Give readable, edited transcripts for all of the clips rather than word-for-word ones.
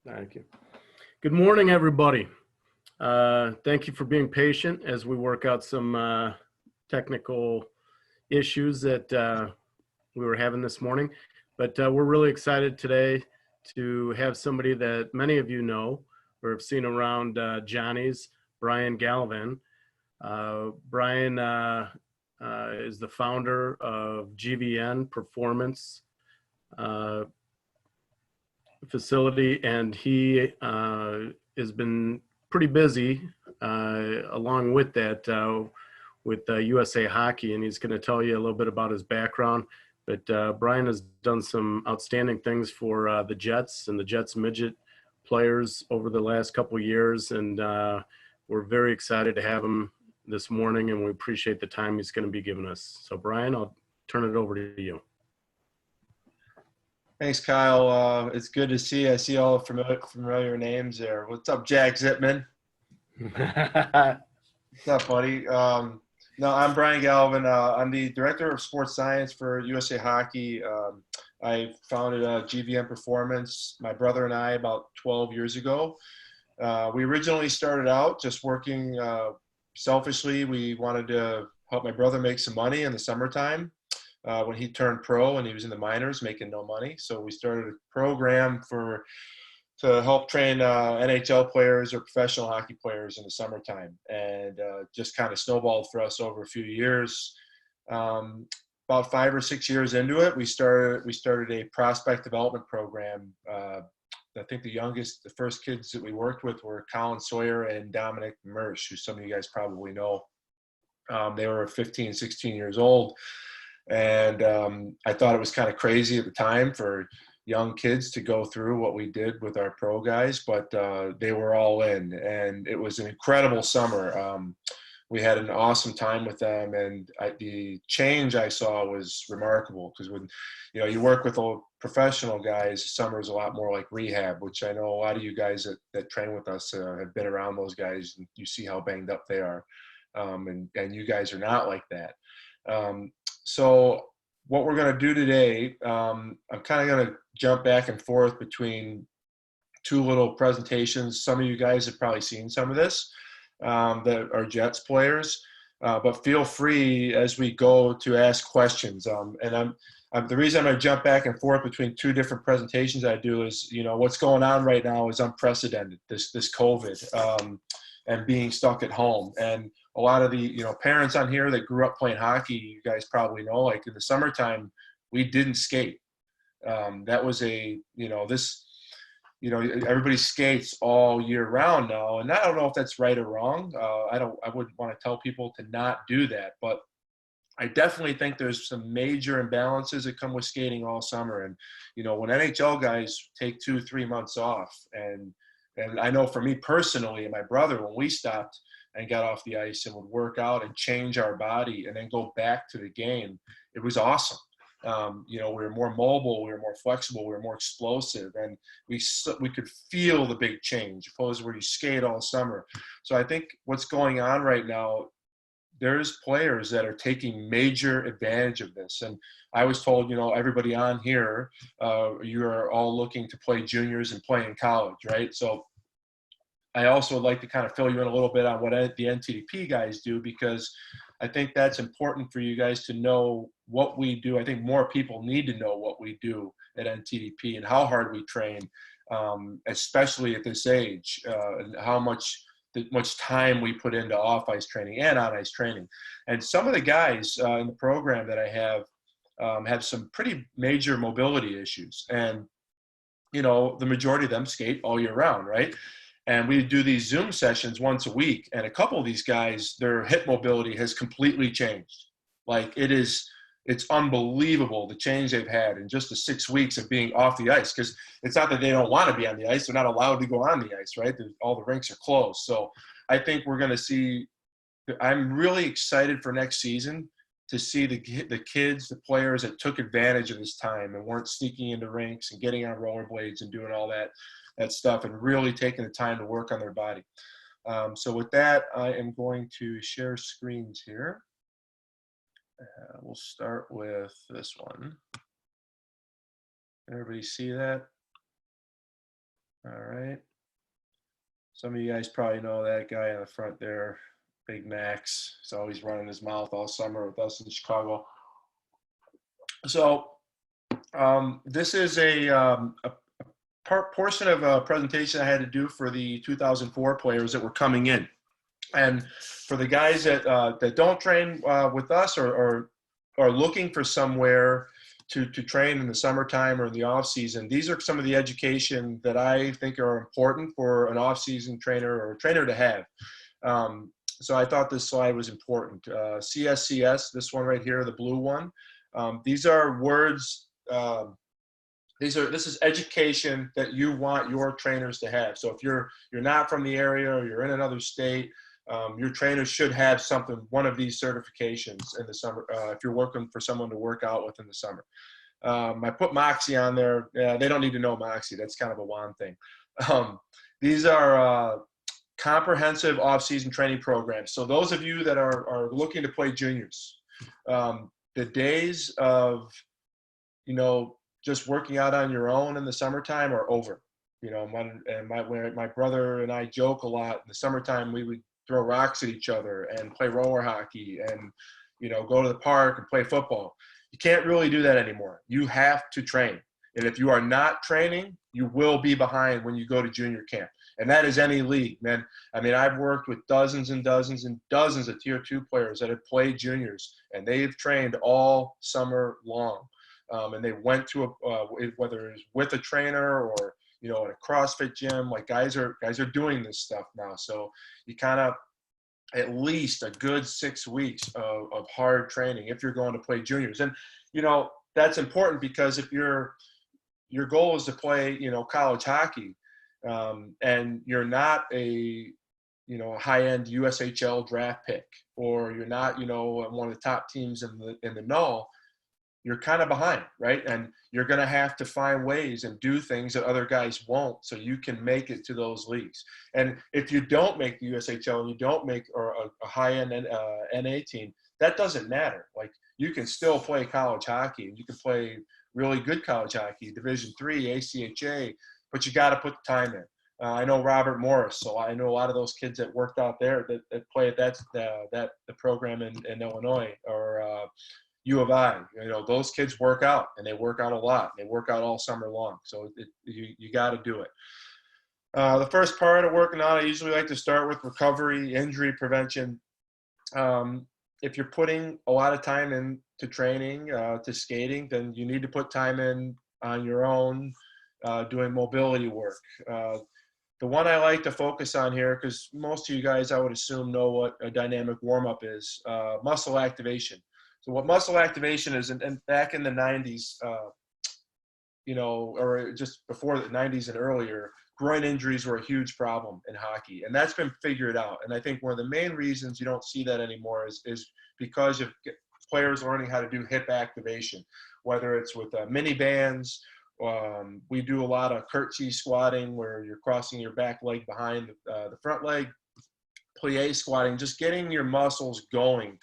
Thank you. Good morning, everybody. Thank you for being patient as we work out some technical issues that we were having this morning. But we're really excited today to have somebody that many of you know or have seen around Johnny's, Brian Galivan. Brian is the founder of GVN Performance facility, and he has been pretty busy along with that with USA Hockey, and he's going to tell you a little bit about his background. But Brian has done some outstanding things for the Jets and the Jets Midget players over the last couple of years, and we're very excited to have him this morning, and we appreciate the time he's going to be giving us. So Brian, I'll turn it over to you. Thanks, Kyle. It's good to see you. I see all the familiar names there. What's up, Jack Zipman? What's up, buddy? No, I'm Brian Galivan. I'm the Director of Sports Science for USA Hockey. I founded GVN Performance, my brother and I, about 12 years ago. We originally started out just working selfishly. We wanted to help my brother make some money in the summertime. When he turned pro and he was in the minors making no money. So we started a program to help train NHL players or professional hockey players in the summertime, and just kind of snowballed for us over a few years. About 5 or 6 years into it, we started a prospect development program. I think the first kids that we worked with were Colin Sawyer and Dominic Mersch, who some of you guys probably know. They were 15, 16 years old. And I thought it was kind of crazy at the time for young kids to go through what we did with our pro guys, but they were all in, and it was an incredible summer. We had an awesome time with them, and the change I saw was remarkable, because when you work with old professional guys, summer is a lot more like rehab, which I know a lot of you guys that train with us have been around those guys, and you see how banged up they are, and you guys are not like that. So what we're going to do today, I'm kind of going to jump back and forth between two little presentations. Some of you guys have probably seen some of this that are Jets players, but feel free as we go to ask questions. And the reason I'm going to jump back and forth between two different presentations I do is, what's going on right now is unprecedented, this COVID and being stuck at home. And a lot of the parents on here that grew up playing hockey, you guys probably know, like in the summertime, we didn't skate. That was everybody skates all year round now, and I don't know if that's right or wrong. I wouldn't want to tell people to not do that, but I definitely think there's some major imbalances that come with skating all summer. And when NHL guys take 2-3 months off, and I know for me personally and my brother, when we stopped and got off the ice and would work out and change our body and then go back to the game, it was awesome. We were more mobile, we were more flexible, we were more explosive, and we could feel the big change opposed to where you skate all summer. So I think what's going on right now, there's players that are taking major advantage of this. And I was told, everybody on here, you are all looking to play juniors and play in college, right? So I also would like to kind of fill you in a little bit on what the NTDP guys do, because I think that's important for you guys to know what we do. I think more people need to know what we do at NTDP and how hard we train, especially at this age, and how much time we put into off-ice training and on-ice training. And some of the guys in the program that I have some pretty major mobility issues. And, the majority of them skate all year round, right? And we do these Zoom sessions once a week, and a couple of these guys, their hip mobility has completely changed. Like it's unbelievable the change they've had in just the 6 weeks of being off the ice. Because it's not that they don't want to be on the ice; they're not allowed to go on the ice, right? All the rinks are closed. So I think we're going to see. I'm really excited for next season to see the kids, the players that took advantage of this time and weren't sneaking into rinks and getting on rollerblades and doing all that stuff and really taking the time to work on their body. So with that, I am going to share screens here. We'll start with this one. Everybody see that? All right. Some of you guys probably know that guy in the front there, Big Max. He's always running his mouth all summer with us in Chicago. So this is a portion of a presentation I had to do for the 2004 players that were coming in. And for the guys that don't train with us or are looking for somewhere to train in the summertime or in the off season, these are some of the education that I think are important for an off season trainer or a trainer to have. So I thought this slide was important. CSCS, this one right here, the blue one. These are words. This is education that you want your trainers to have. So if you're not from the area or you're in another state, your trainer should have one of these certifications in the summer if you're working for someone to work out with in the summer. I put Moxie on there. They don't need to know Moxie. That's kind of a WAN thing. These are comprehensive off-season training programs. So those of you that are looking to play juniors, the days of, just working out on your own in the summertime are over. My brother and I joke a lot. In the summertime, we would throw rocks at each other and play roller hockey and, go to the park and play football. You can't really do that anymore. You have to train. And if you are not training, you will be behind when you go to junior camp. And that is any league, man. I mean, I've worked with dozens and dozens and dozens of tier 2 players that have played juniors, and they've trained all summer long. And they went to whether it's with a trainer or, in a CrossFit gym, like guys are doing this stuff now. So you kind of, at least a good 6 weeks of hard training if you're going to play juniors. And, that's important because if your goal is to play, college hockey, and you're not a high-end USHL draft pick, or you're not, one of the top teams in the null, you're kind of behind, right? And you're going to have to find ways and do things that other guys won't so you can make it to those leagues. And if you don't make the USHL and you don't make a high-end NA team, that doesn't matter. Like, you can still play college hockey, and you can play really good college hockey, Division III, ACHA, but you got to put the time in. I know Robert Morris, so I know a lot of those kids that worked out there that play at the program in Illinois, or U of I. Those kids work out, and they work out a lot. They work out all summer long, so you got to do it. The first part of working out, I usually like to start with recovery, injury prevention. If you're putting a lot of time into training, to skating, then you need to put time in on your own, doing mobility work. The one I like to focus on here, because most of you guys, I would assume, know what a dynamic warm-up is, muscle activation. So what muscle activation is, and back in the 90s, or just before the 90s and earlier, groin injuries were a huge problem in hockey. And that's been figured out. And I think one of the main reasons you don't see that anymore is because of players learning how to do hip activation, whether it's with mini bands. We do a lot of curtsy squatting, where you're crossing your back leg behind the front leg, plie squatting, just getting your muscles going,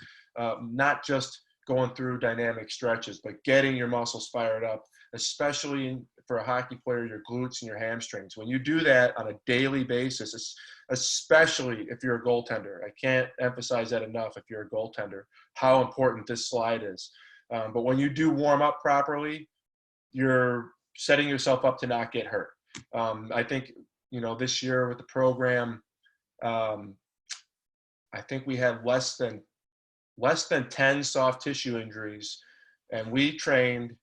not just going through dynamic stretches, but getting your muscles fired up, especially for a hockey player, your glutes and your hamstrings. When you do that on a daily basis, especially if you're a goaltender, I can't emphasize that enough, if you're a goaltender, how important this slide is. But when you do warm up properly, you're setting yourself up to not get hurt. I think, this year with the program, I think we had less than 10 soft tissue injuries, and we trained.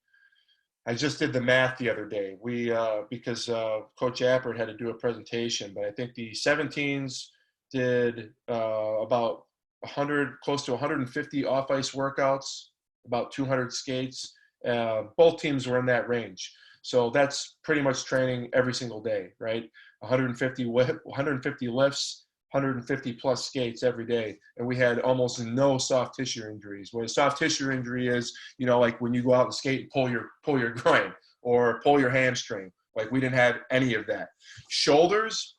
I just did the math the other day. Because Coach Appert had to do a presentation, but I think the 17s did about 100, close to 150 off-ice workouts, about 200 skates. Both teams were in that range. So that's pretty much training every single day, right? 150 lifts, 150 plus skates every day. And we had almost no soft tissue injuries. What a soft tissue injury is, like when you go out and skate and pull your groin or pull your hamstring. Like, we didn't have any of that. Shoulders,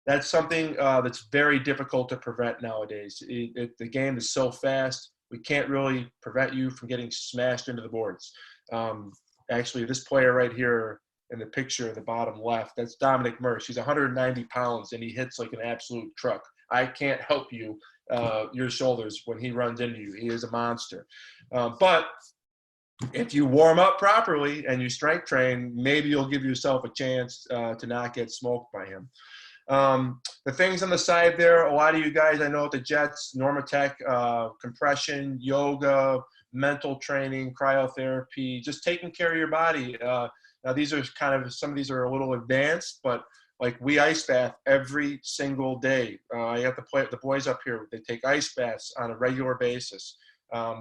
that's something that's very difficult to prevent nowadays. The game is so fast. We can't really prevent you from getting smashed into the boards. Actually, this player right here in the picture in the bottom left, that's Dominic Murch. He's 190 pounds and he hits like an absolute truck. I can't help you, your shoulders when he runs into you. He is a monster. But if you warm up properly and you strength train, maybe you'll give yourself a chance to not get smoked by him. The things on the side there, a lot of you guys I know at the Jets, Normatec, compression, yoga, mental training, cryotherapy, just taking care of your body. Now these are kind of, some of these are a little advanced, but like we ice bath every single day. I have the boys up here, they take ice baths on a regular basis.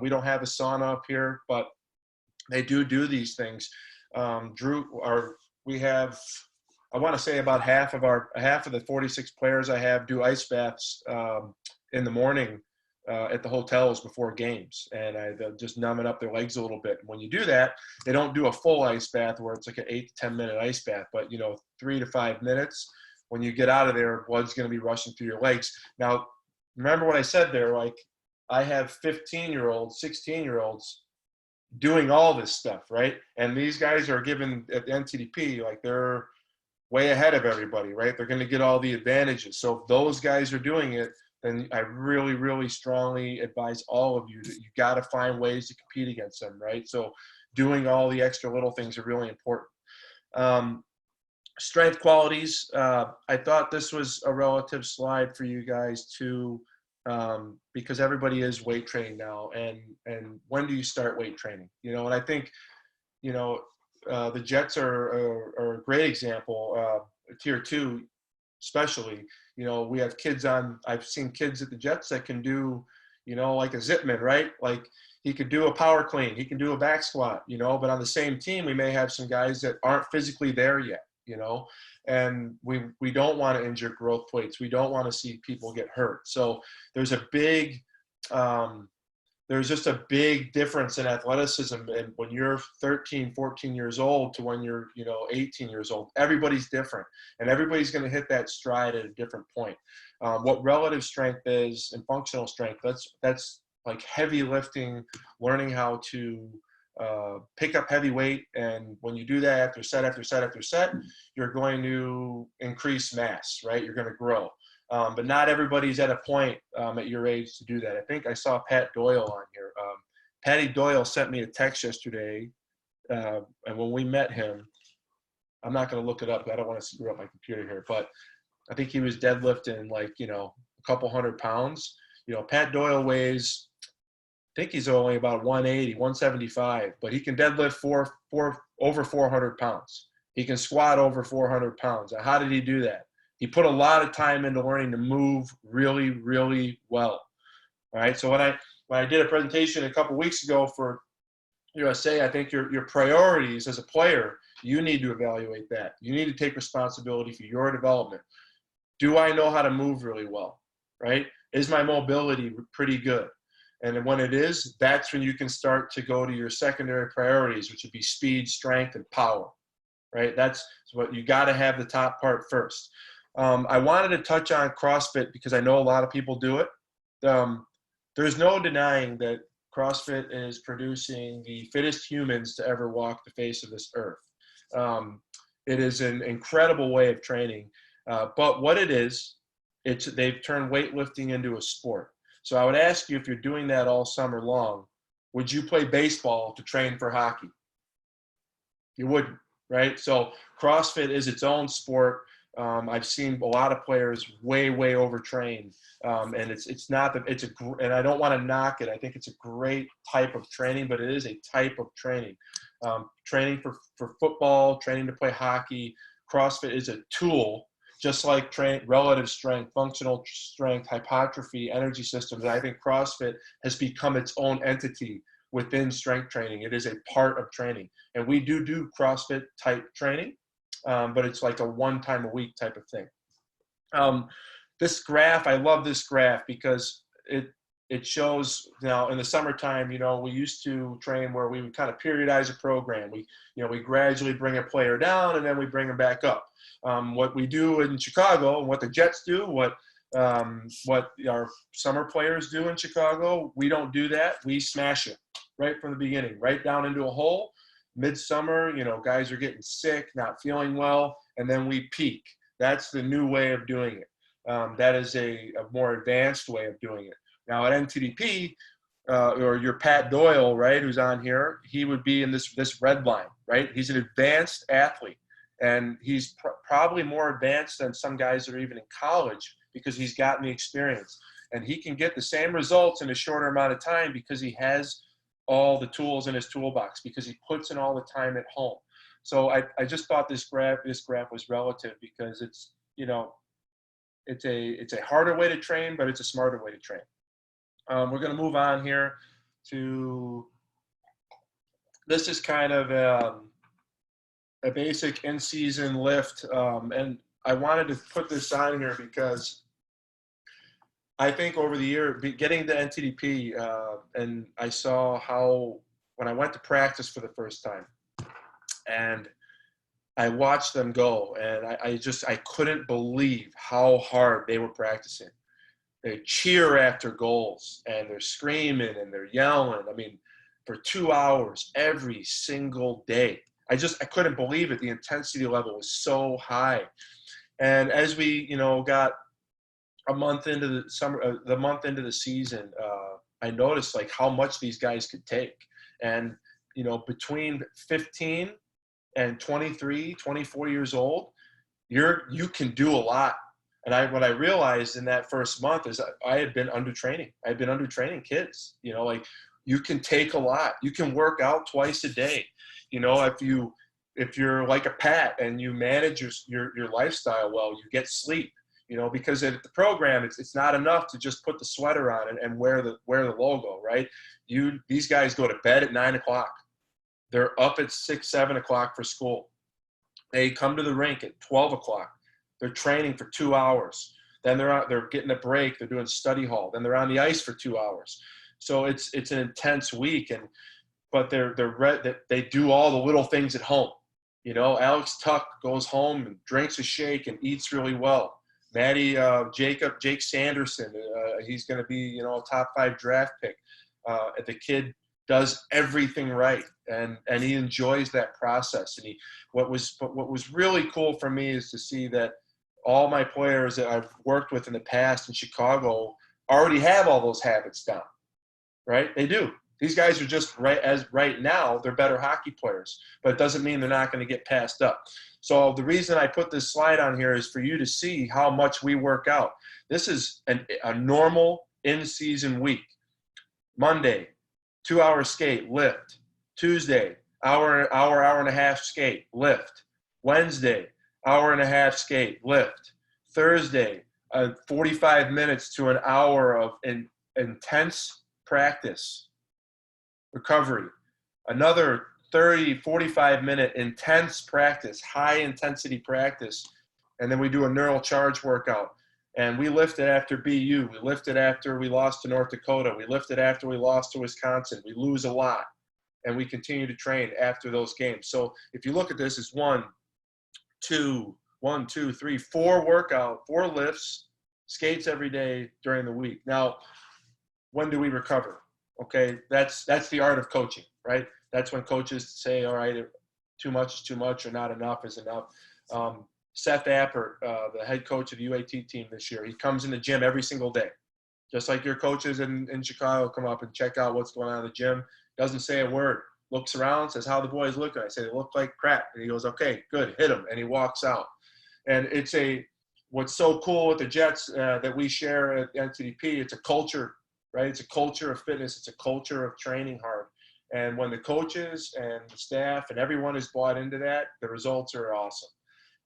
We don't have a sauna up here, but they do these things. We have, I want to say about half of the 46 players I have do ice baths in the morning at the hotels before games, and they'll just numbing up their legs a little bit. And when you do that, they don't do a full ice bath where it's like an 8 to 10 minute ice bath, but 3 to 5 minutes. When you get out of there, blood's going to be rushing through your legs. Now, remember what I said there, like I have 15-year-olds, 16-year-olds doing all this stuff, right? And these guys are given at the NTDP, like they're way ahead of everybody, right? They're going to get all the advantages. So if those guys are doing it, then I really, really strongly advise all of you that you got to find ways to compete against them, right? So doing all the extra little things are really important. Strength qualities. I thought this was a relative slide for you guys too, because everybody is weight training now. And when do you start weight training? And I think, the Jets are a great example, tier 2 especially. We have kids I've seen kids at the Jets that can do, like a Zipman, right? Like he could do a power clean, he can do a back squat, but on the same team, we may have some guys that aren't physically there yet, and we don't want to injure growth plates. We don't want to see people get hurt. So there's just a big difference in athleticism. And when you're 13, 14 years old to when you're, 18 years old, everybody's different, and everybody's going to hit that stride at a different point. What relative strength is and functional strength, that's like heavy lifting, learning how to pick up heavy weight. And when you do that after set after set after set, you're going to increase mass, right? You're going to grow. But not everybody's at a point at your age to do that. I think I saw Pat Doyle on here. Patty Doyle sent me a text yesterday, and when we met him, I'm not going to look it up. I don't want to screw up my computer here, but I think he was deadlifting like, a couple hundred pounds. Pat Doyle weighs, I think he's only about 180, 175, but he can deadlift over 400 pounds. He can squat over 400 pounds. Now, how did he do that? He put a lot of time into learning to move really, really well. All right. So when I did a presentation a couple weeks ago for USA, I think your priorities as a player, you need to evaluate that. You need to take responsibility for your development. Do I know how to move really well? Right? Is my mobility pretty good? And when it is, that's when you can start to go to your secondary priorities, which would be speed, strength, and power. Right? That's what you got to have the top part first. I wanted to touch on CrossFit because I know a lot of people do it. There's no denying that CrossFit is producing the fittest humans to ever walk the face of this earth. It is an incredible way of training. But what it is, they've turned weightlifting into a sport. So I would ask you, if you're doing that all summer long, would you play baseball to train for hockey? You wouldn't, right? So CrossFit is its own sport. I've seen a lot of players way overtrained, and it's not that and I don't want to knock it. I think it's a great type of training, but it is a type of training. Training for football, training to play hockey. CrossFit is a tool, just like relative strength, functional strength, hypertrophy, energy systems. And I think CrossFit has become its own entity within strength training. It is a part of training, and we do CrossFit type training. But it's like a 1 time a week type of thing. This graph, I love this graph because it shows now in the summertime, we used to train where we would kind of periodize a program. We gradually bring a player down and then we bring them back up. What we do in Chicago and what the Jets do, what our summer players do in Chicago, we don't do that. We smash it right from the beginning, right down into a hole. midsummer, you know, guys are getting sick, not feeling well, and then we peak. That's the new way of doing it. That is a more advanced way of doing it. Now at NTDP, or your Pat Doyle, right, who's on here, he would be in this red line, right? He's an advanced athlete, and he's probably more advanced than some guys that are even in college because he's gotten the experience. And he can get the same results in a shorter amount of time because he has all the tools in his toolbox, because he puts in all the time at home. So I just thought this graph was relative because it's, you know, it's a harder way to train, but it's a smarter way to train. We're going to move on here to, this is kind of a basic in-season lift. And I wanted to put this on here because I think over the year, getting to NTDP, and I saw how, when I went to practice for the first time, and I watched them go, and I couldn't believe how hard they were practicing. They cheer after goals, and they're screaming and they're yelling. I mean, for 2 hours every single day. I couldn't believe it. The intensity level was so high. And as we, you know, got a month into the month into the season, I noticed like how much these guys could take. And, you know, between 15 and 23, 24 years old, you can do a lot. And what I realized in that first month is I had been under training. I had been under training kids, you know, like you can take a lot. You can work out twice a day. You know, if you're like a Pat and you manage your lifestyle well, you get sleep, you know, because at the program, it's not enough to just put the sweater on and wear the logo, right? These guys go to bed at 9 o'clock. They're up at 6, 7 o'clock for school. They come to the rink at 12 o'clock. They're training for 2 hours. Then they're getting a break. They're doing study hall. Then they're on the ice for 2 hours. So it's an intense week, but they do all the little things at home. You know, Alex Tuck goes home and drinks a shake and eats really well. Jake Sanderson, he's going to be, you know, a top 5 draft pick. The kid does everything right, and he enjoys that process. And what was really cool for me is to see that all my players that I've worked with in the past in Chicago already have all those habits down, right? They do. These guys are just right now, they're better hockey players, but it doesn't mean they're not going to get passed up. So the reason I put this slide on here is for you to see how much we work out. This is a normal in-season week. Monday, 2 hour skate, lift. Tuesday, hour and a half skate, lift. Wednesday, hour and a half skate, lift. Thursday, 45 minutes to an hour of intense practice, recovery. Another 30, 45-minute intense practice, high intensity practice. And then we do a neural charge workout. And we lifted after BU. We lifted after we lost to North Dakota. We lifted after we lost to Wisconsin. We lose a lot. And we continue to train after those games. So if you look at this, it's 4 lifts, skates every day during the week. Now, when do we recover? Okay, that's the art of coaching, right? That's when coaches say, all right, too much is too much or not enough is enough. Seth Appert, the head coach of the UAT team this year, he comes in the gym every single day. Just like your coaches in Chicago come up and check out what's going on in the gym. Doesn't say a word. Looks around, says, how the boys look? I say, they look like crap. And he goes, okay, good, hit them. And he walks out. And what's so cool with the Jets that we share at NTDP, it's a culture, right? It's a culture of fitness. It's a culture of training hard. And when the coaches and the staff and everyone is bought into that, the results are awesome.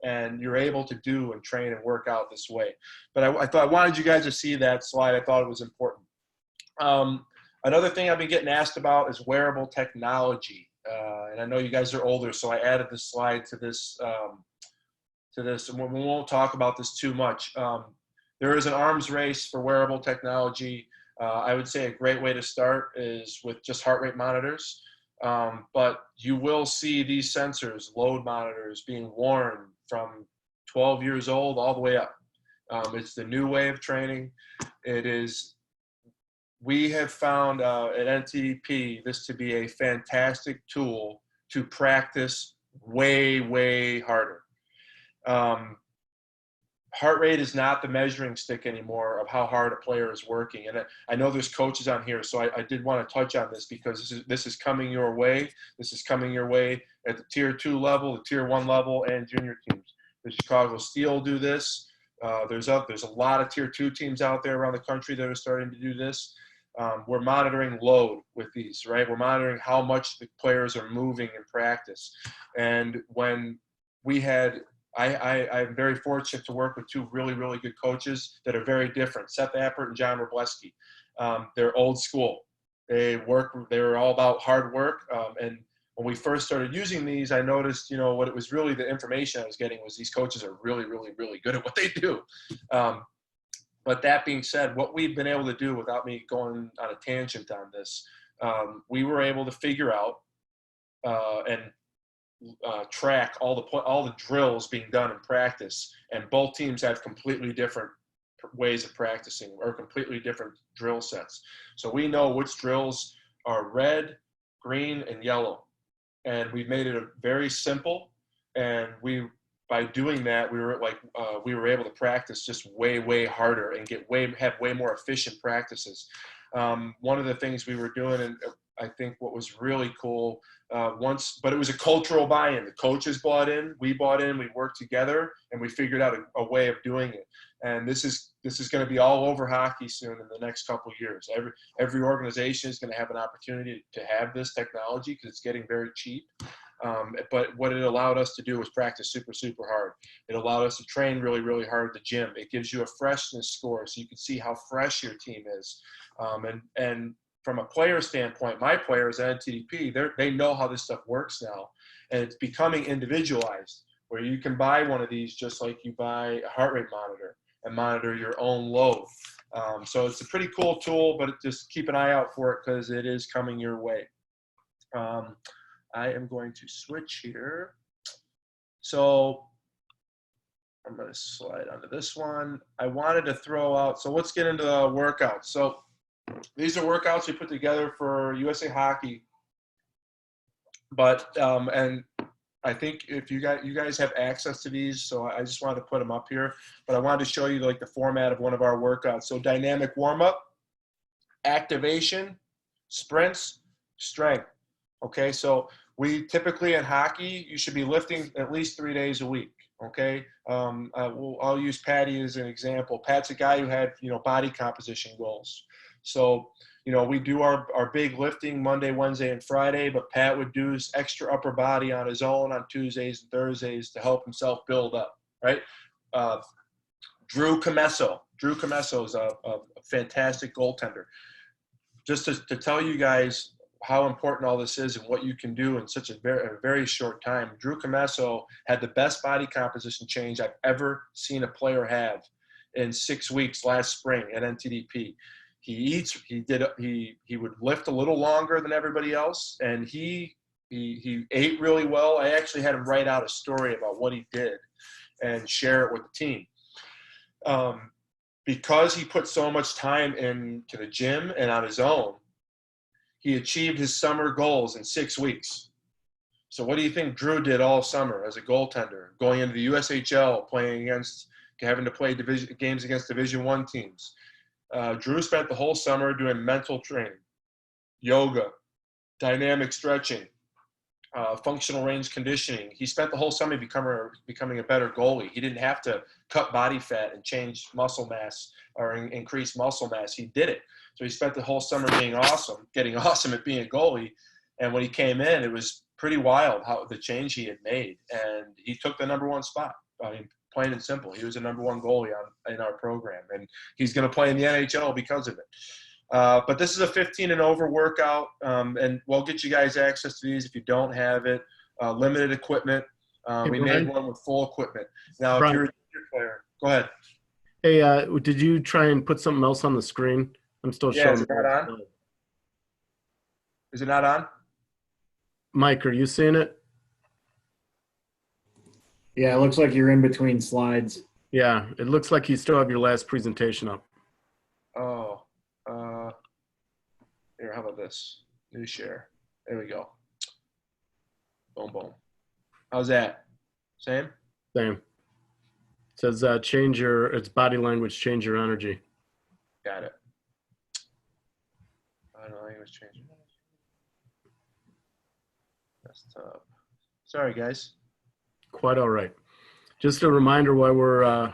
And you're able to do and train and work out this way. But I wanted you guys to see that slide. I thought it was important. Another thing I've been getting asked about is wearable technology. And I know you guys are older, so I added this slide to this. And we won't talk about this too much. There is an arms race for wearable technology. I would say a great way to start is with just heart rate monitors. But you will see these sensors, load monitors, being worn from 12 years old all the way up. It's the new way of training. We have found at NTDP this to be a fantastic tool to practice way, way harder. Heart rate is not the measuring stick anymore of how hard a player is working. And I know there's coaches on here, so I did want to touch on this because this is coming your way. This is coming your way at the Tier 2 level, the Tier 1 level, and junior teams. The Chicago Steel do this. There's a lot of Tier 2 teams out there around the country that are starting to do this. We're monitoring load with these, right? We're monitoring how much the players are moving in practice. And when we had – I'm very fortunate to work with two really, really good coaches that are very different, Seth Appert and John Robleski. They're old school. They're all about hard work. And when we first started using these, I noticed, what it was really the information I was getting was these coaches are really, really, really good at what they do. But that being said, what we've been able to do without me going on a tangent on this, we were able to figure out and track all the drills being done in practice, and both teams have completely different ways of practicing or completely different drill sets. So we know which drills are red, green, and yellow, and we've made it very simple. And by doing that, we were able to practice just way, way harder and have way more efficient practices. One of the things we were doing, and I think what was really cool but it was a cultural buy-in. The coaches bought in, we worked together, and we figured out a way of doing it. And this is going to be all over hockey soon in the next couple of years. Every organization is going to have an opportunity to have this technology because it's getting very cheap. But what it allowed us to do was practice super, super hard. It allowed us to train really, really hard at the gym. It gives you a freshness score so you can see how fresh your team is. And from a player standpoint, my players at NTDP, they know how this stuff works now. And it's becoming individualized, where you can buy one of these just like you buy a heart rate monitor and monitor your own load. So it's a pretty cool tool, but just keep an eye out for it because it is coming your way. I am going to switch here. So I'm going to slide onto this one. I wanted to throw out, so let's get into the workouts. So these are workouts we put together for USA Hockey, but and I think if you guys have access to these, so I just wanted to put them up here. But I wanted to show you like the format of one of our workouts. So dynamic warm-up, activation, sprints, strength. Okay, so we typically in hockey, you should be lifting at least 3 days a week. Okay, I'll use Patty as an example. Pat's a guy who had body composition goals. So, we do our big lifting Monday, Wednesday, and Friday, but Pat would do his extra upper body on his own on Tuesdays and Thursdays to help himself build up, right? Drew Comesso is a fantastic goaltender. Just to tell you guys how important all this is and what you can do in such a very short time. Drew Comesso had the best body composition change I've ever seen a player have in 6 weeks last spring at NTDP. He would lift a little longer than everybody else, and he ate really well. I actually had him write out a story about what he did and share it with the team. Because he put so much time into the gym and on his own, he achieved his summer goals in 6 weeks. So what do you think Drew did all summer as a goaltender, going into the USHL, having to play games against Division I teams? Drew spent the whole summer doing mental training, yoga, dynamic stretching, functional range conditioning. He spent the whole summer becoming a better goalie. He didn't have to cut body fat and change muscle mass or increase muscle mass. He did it. So he spent the whole summer getting awesome at being a goalie. And when he came in, it was pretty wild how the change he had made. And he took the number 1 spot. I mean, plain and simple. He was a number 1 goalie in our program, and he's going to play in the NHL because of it. But this is a 15 and over workout, and we'll get you guys access to these if you don't have it. Limited equipment. We made one with full equipment. Now, Brian, if you're a junior player, go ahead. Hey, did you try and put something else on the screen? I'm still showing. Is it not on? Is it not on? Mike, are you seeing it? Yeah, it looks like you're in between slides. Yeah, it looks like you still have your last presentation up. Oh, here, how about this? New share. There we go. Boom, boom. How's that? Same? Same. It says it's body language, change your energy. Got it. I don't know, language change. Desktop. Sorry, guys. Quite all right. Just a reminder while we're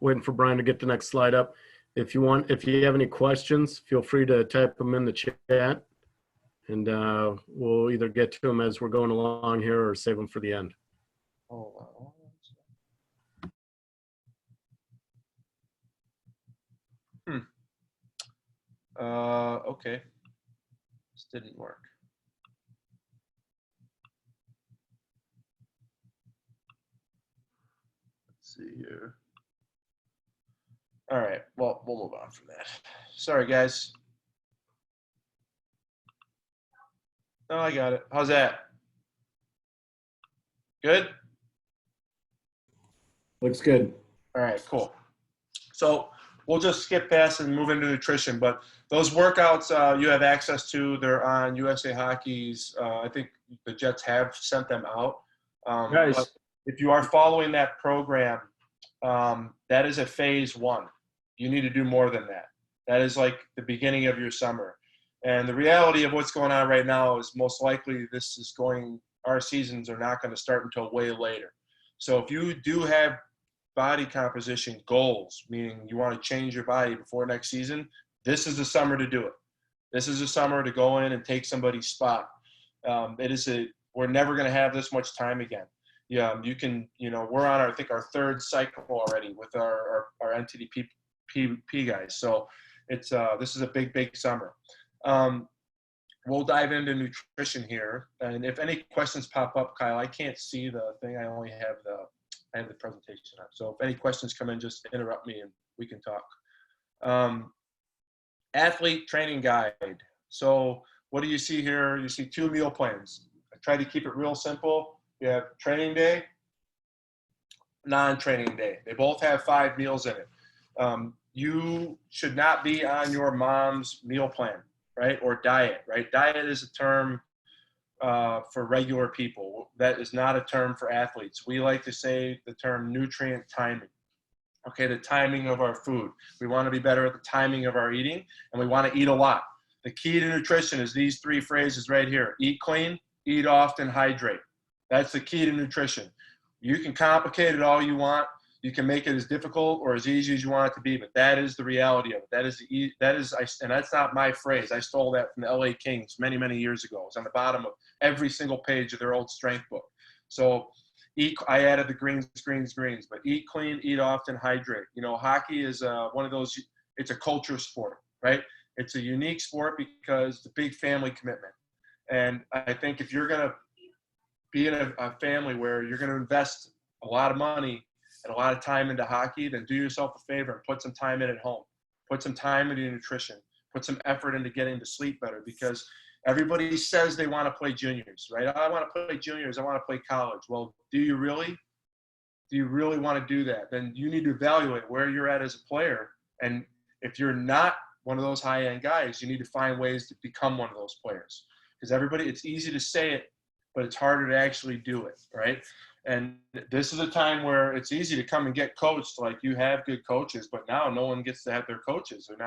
waiting for Brian to get the next slide up. If you have any questions, feel free to type them in the chat, and we'll either get to them as we're going along here or save them for the end. Hold on. Okay. This didn't work. Let's see here. All right. Well, we'll move on from that. Sorry, guys. No, I got it. How's that? Good? Looks good. All right, cool. So we'll just skip past and move into nutrition. But those workouts you have access to, they're on USA Hockey's. I think the Jets have sent them out. Nice. But if you are following that program, that is a phase 1. You need to do more than that. That is like the beginning of your summer. And the reality of what's going on right now is most likely our seasons are not going to start until way later. So if you do have body composition goals, meaning you want to change your body before next season, this is the summer to do it. This is the summer to go in and take somebody's spot. We're never going to have this much time again. Yeah, we're on our third cycle already with our NTDP guys. So this is a big summer. We'll dive into nutrition here. And if any questions pop up, Kyle, I can't see the thing. I only have the presentation up. So if any questions come in, just interrupt me and we can talk. Athlete training guide. So what do you see here? You see 2 meal plans. I try to keep it real simple. You have training day, non-training day. They both have 5 meals in it. You should not be on your mom's meal plan, right? Or diet, right? Diet is a term for regular people. That is not a term for athletes. We like to say the term nutrient timing. Okay, the timing of our food. We want to be better at the timing of our eating, and we want to eat a lot. The key to nutrition is these 3 phrases right here. Eat clean, eat often, hydrate. That's the key to nutrition. You can complicate it all you want. You can make it as difficult or as easy as you want it to be, but that is the reality of it. And that's not my phrase. I stole that from the LA Kings many years ago. It's on the bottom of every single page of their old strength book. So I added the greens, but eat clean, eat often, hydrate. Hockey is one of those, it's a culture sport, right? It's a unique sport because it's a big family commitment. And I think if you're going to be in a family where you're going to invest a lot of money and a lot of time into hockey, then do yourself a favor and put some time in at home. Put some time into nutrition. Put some effort into getting to sleep better, because everybody says they want to play juniors, right? I want to play juniors. I want to play college. Well, do you really? Do you really want to do that? Then you need to evaluate where you're at as a player. And if you're not one of those high-end guys, you need to find ways to become one of those players. Because it's easy to say it, but it's harder to actually do it, right? And this is a time where it's easy to come and get coached. Like, you have good coaches, but now no one gets to have their coaches. They're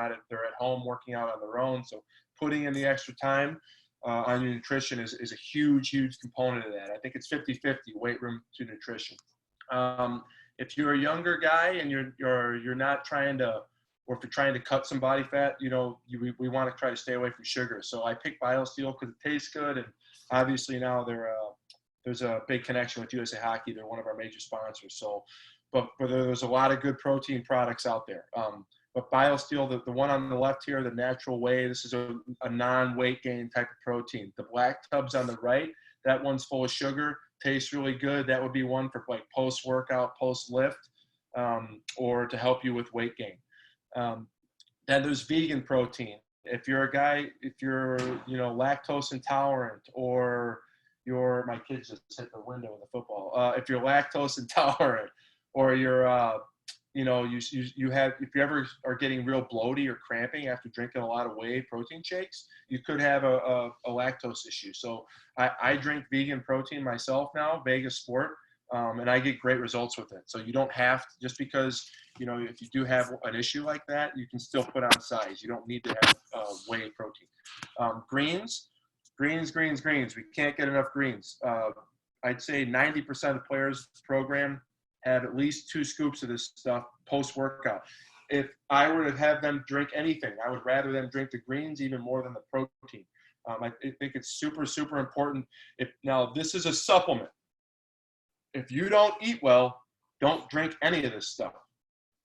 at home working out on their own. So putting in the extra time on your nutrition is a huge component of that. I think it's 50-50 weight room to nutrition. If you're a younger guy and you're not trying to, or if you're trying to cut some body fat, we want to try to stay away from sugar. So I picked BioSteel because it tastes good, and obviously now there's a big connection with USA Hockey. They're one of our major sponsors. So, but there's a lot of good protein products out there. But BioSteel, the one on the left here, the natural whey, this is a non-weight gain type of protein. The black tubs on the right, that one's full of sugar, tastes really good. That would be one for like post-workout, post-lift, or to help you with weight gain. Then there's vegan protein. If you're a guy, lactose intolerant, or my kids just hit the window with a football. If you're lactose intolerant, or you're you have, if you ever are getting real bloaty or cramping after drinking a lot of whey protein shakes, you could have a lactose issue. So I drink vegan protein myself now, Vegas Sport, and I get great results with it. So you don't have to, just because, if you do have an issue like that, you can still put on size. You don't need to have whey protein. Greens. We can't get enough greens. I'd say 90% of the players program have at least 2 scoops of this stuff post-workout. If I were to have them drink anything, I would rather them drink the greens even more than the protein. I think it's super, super important. Now, this is a supplement. If you don't eat well, don't drink any of this stuff.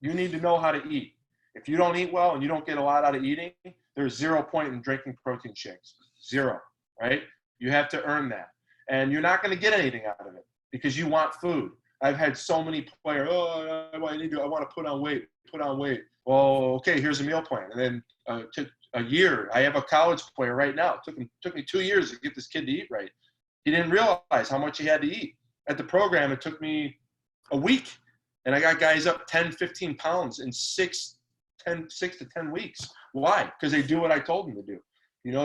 You need to know how to eat. If you don't eat well and you don't get a lot out of eating, there's 0 point in drinking protein shakes. 0, right? You have to earn that. And you're not going to get anything out of it because you want food. I've had so many players, I want to put on weight. Well, okay, here's a meal plan. And then took a year. I have a college player right now. It took me 2 years to get this kid to eat right. He didn't realize how much he had to eat. At the program, it took me a week. And I got guys up 10, 15 pounds in 6 to 10 weeks. Why? Because they do what I told them to do.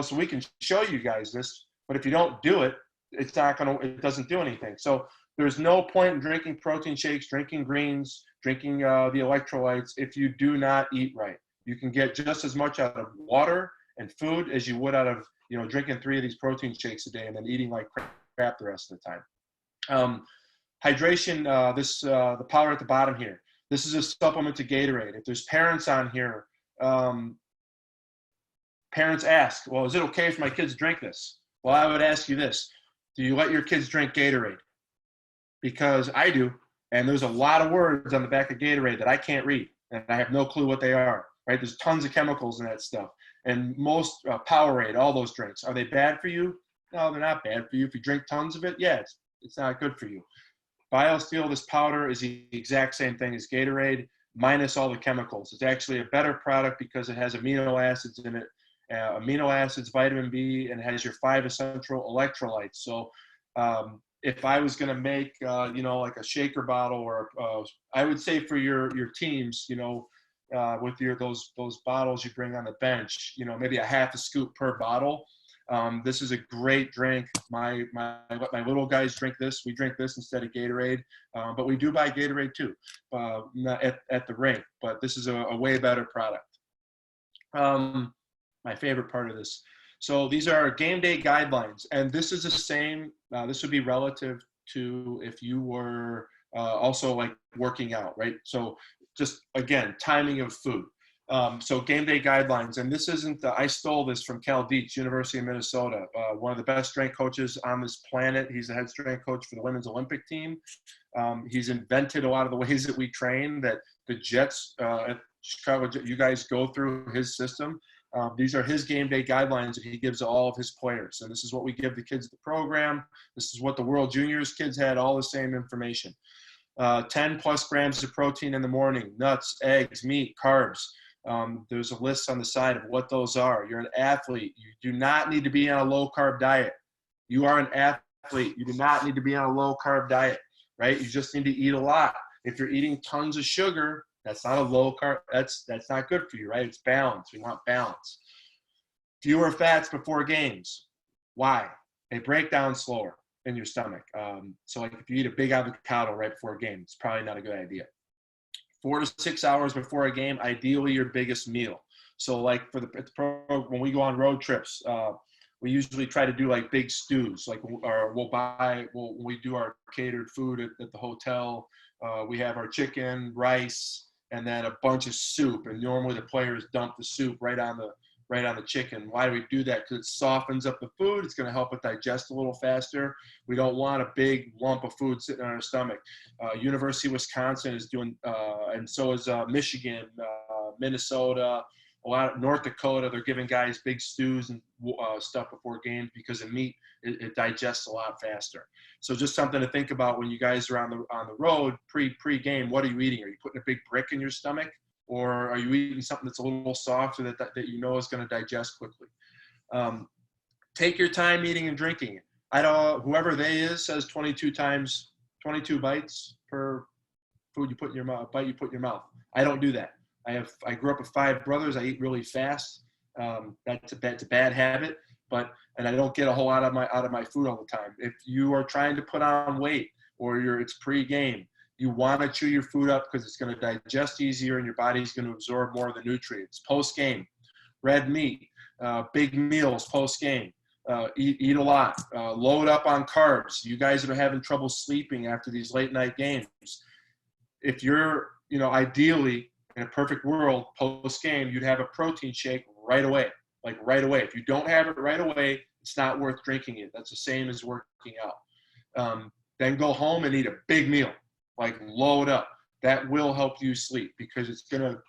So we can show you guys this, but if you don't do it, it doesn't do anything. So there's no point in drinking protein shakes, drinking greens, drinking the electrolytes if you do not eat right. You can get just as much out of water and food as you would out of, drinking 3 of these protein shakes a day and then eating like crap the rest of the time. Hydration, the powder at the bottom here. This is a supplement to Gatorade. If there's parents on here, parents ask, well, is it okay for my kids to drink this? Well, I would ask you this. Do you let your kids drink Gatorade? Because I do, and there's a lot of words on the back of Gatorade that I can't read, and I have no clue what they are, right? There's tons of chemicals in that stuff. And most Powerade, all those drinks, are they bad for you? No, they're not bad for you. If you drink tons of it, yeah, it's not good for you. BioSteel, this powder, is the exact same thing as Gatorade, minus all the chemicals. It's actually a better product because it has amino acids in it, amino acids, vitamin B, and it has your 5 essential electrolytes. So if I was going to make, like a shaker bottle, or I would say for your teams, with those bottles you bring on the bench, maybe a half a scoop per bottle. This is a great drink. My little guys drink this. We drink this instead of Gatorade, but we do buy Gatorade too, not at the rink. But this is a way better product. My favorite part of this. So these are game day guidelines, and this is the same. This would be relative to if you were also like working out, right? So just again, timing of food. So game day guidelines, and this isn't, I stole this from Cal Dietz, University of Minnesota, one of the best strength coaches on this planet. He's the head strength coach for the women's Olympic team. He's invented a lot of the ways that we train, that the Jets at Chicago, you guys go through his system. These are his game day guidelines that he gives to all of his players. And this is what we give the kids at the program. This is what the World Juniors kids had, all the same information. 10 plus grams of protein in the morning, nuts, eggs, meat, carbs. There's a list on the side of what those are. You're an athlete. You do not need to be on a low carb diet. You are an athlete. You do not need to be on a low carb diet, right? You just need to eat a lot. If you're eating tons of sugar, that's not a low carb. That's not good for you, right? It's balance. We want balance. Fewer fats before games. Why? They break down slower in your stomach. So like if you eat a big avocado right before a game, it's probably not a good idea. 4 to 6 hours before a game, ideally your biggest meal. So like when we go on road trips, we usually try to do like big stews. Like when we do our catered food at the hotel, we have our chicken, rice, and then a bunch of soup. And normally the players dump the soup right on the chicken. Why do we do that? Because it softens up the food. It's going to help it digest a little faster. We don't want a big lump of food sitting on our stomach. University of Wisconsin is doing, and so is Michigan, Minnesota, a lot of North Dakota. They're giving guys big stews and stuff before games because the meat, it digests a lot faster. So just something to think about when you guys are on the road pre-game. What are you eating? Are you putting a big brick in your stomach? Or are you eating something that's a little softer that you know is going to digest quickly? Take your time eating and drinking. Whoever they is says 22 bites per food you put in your mouth, bite you put in your mouth. I don't do that. I grew up with 5 brothers. I eat really fast. That's a bad habit, and I don't get a whole lot out of my food all the time. If you are trying to put on weight or it's pre-game, you want to chew your food up because it's going to digest easier and your body's going to absorb more of the nutrients. Post-game, red meat, big meals post-game. Eat a lot. Load up on carbs. You guys that are having trouble sleeping after these late night games, if you're, ideally in a perfect world, post-game, you'd have a protein shake right away. Like right away. If you don't have it right away, it's not worth drinking it. That's the same as working out. Then go home and eat a big meal. Like load up. That will help you sleep because it's going to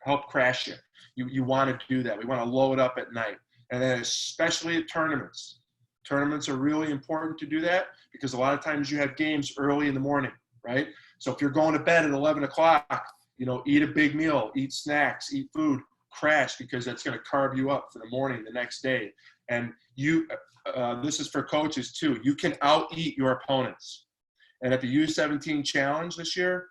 help crash you. You want to do that. We want to load up at night. And then especially at tournaments. Tournaments are really important to do that because a lot of times you have games early in the morning, right? So if you're going to bed at 11 o'clock, eat a big meal, eat snacks, eat food, crash because that's going to carb you up for the morning the next day. And this is for coaches too. You can out-eat your opponents. And at the U17 challenge this year,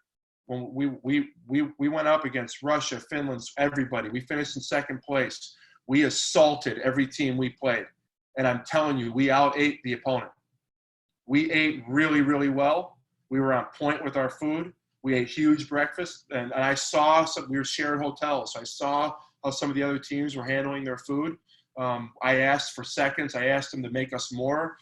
when we went up against Russia, Finland, everybody, we finished in second place. We assaulted every team we played. And I'm telling you, we out-ate the opponent. We ate really, really well. We were on point with our food. We ate huge breakfast. And I saw we were sharing hotels. So I saw how some of the other teams were handling their food. I asked for seconds. I asked them to make us more.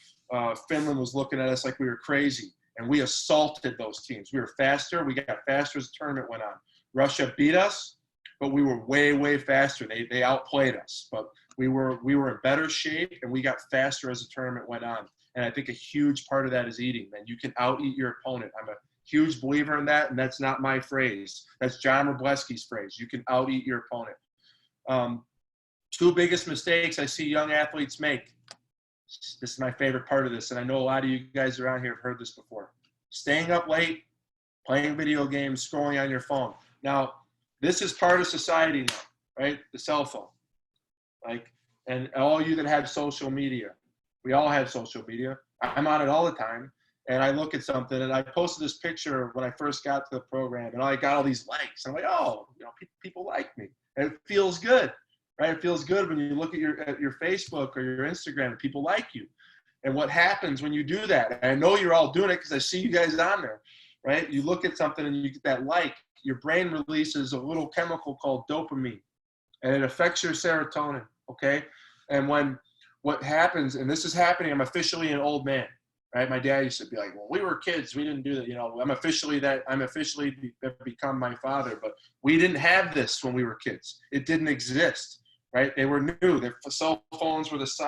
Finland was looking at us like we were crazy. And we assaulted those teams. We were faster. We got faster as the tournament went on. Russia beat us, but we were way, way faster. They outplayed us. But we were in better shape, and we got faster as the tournament went on. And I think a huge part of that is eating, man. You can out-eat your opponent. I'm a huge believer in that, and that's not my phrase. That's John Wroblewski's phrase. You can out-eat your opponent. 2 biggest mistakes I see young athletes make. This is my favorite part of this, and I know a lot of you guys around here have heard this before. Staying up late, playing video games, scrolling on your phone. Now, this is part of society now, right? The cell phone. And all you that have social media, we all have social media. I'm on it all the time, and I look at something, and I posted this picture when I first got to the program, and I got all these likes. I'm like, oh, people like me, and it feels good. Right? It feels good when you look at your Facebook or your Instagram and people like you. And what happens when you do that? And I know you're all doing it because I see you guys on there, right? You look at something and you get that like. Your brain releases a little chemical called dopamine, and it affects your serotonin, okay? And what happens, and this is happening, I'm officially an old man, right? My dad used to be like, well, we were kids. We didn't do that. I'm officially become my father, but we didn't have this when we were kids. It didn't exist. Right? They were new. Their cell phones were this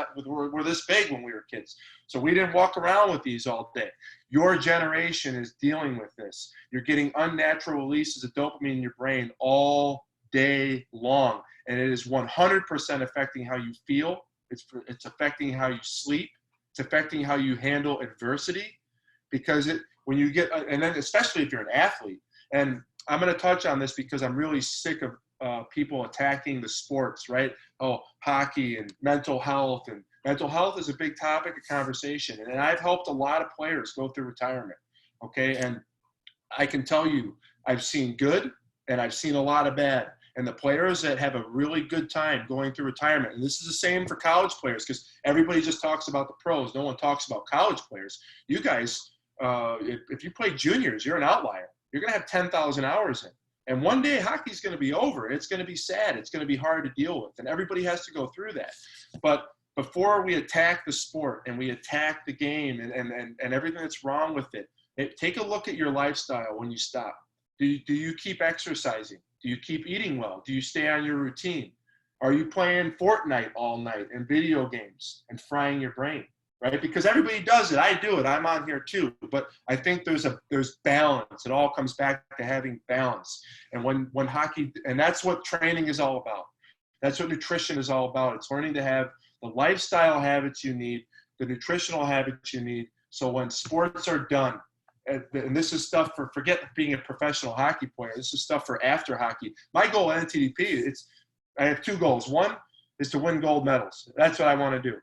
big when we were kids. So we didn't walk around with these all day. Your generation is dealing with this. You're getting unnatural releases of dopamine in your brain all day long. And it is 100% affecting how you feel. It's affecting how you sleep. It's affecting how you handle adversity. Because when you get, and then especially if you're an athlete, and I'm going to touch on this because I'm really sick of people attacking the sports, right? Oh, hockey and mental health. And mental health is a big topic of conversation. And I've helped a lot of players go through retirement, okay? And I can tell you, I've seen good and I've seen a lot of bad. And the players that have a really good time going through retirement, and this is the same for college players because everybody just talks about the pros. No one talks about college players. You guys, if you play juniors, you're an outlier. You're going to have 10,000 hours in. And one day hockey's going to be over. It's going to be sad. It's going to be hard to deal with. And everybody has to go through that. But before we attack the sport and we attack the game and everything that's wrong with it, take a look at your lifestyle when you stop. Do you keep exercising? Do you keep eating well? Do you stay on your routine? Are you playing Fortnite all night and video games and frying your brain? Right? Because everybody does it. I do it. I'm on here too. But I think there's balance. It all comes back to having balance. And when hockey, and that's what training is all about. That's what nutrition is all about. It's learning to have the lifestyle habits you need, the nutritional habits you need. So when sports are done, and this is stuff forget being a professional hockey player. This is stuff for after hockey. My goal at NTDP, I have 2 goals. One is to win gold medals. That's what I want to do.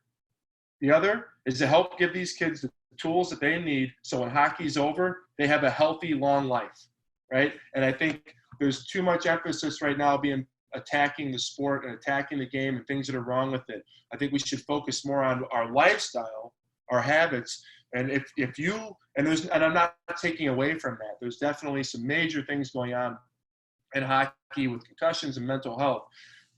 The other is to help give these kids the tools that they need so when hockey's over, they have a healthy, long life, right? And I think there's too much emphasis right now being attacking the sport and attacking the game and things that are wrong with it. I think we should focus more on our lifestyle, our habits. And if you, and I'm not taking away from that, there's definitely some major things going on in hockey with concussions and mental health.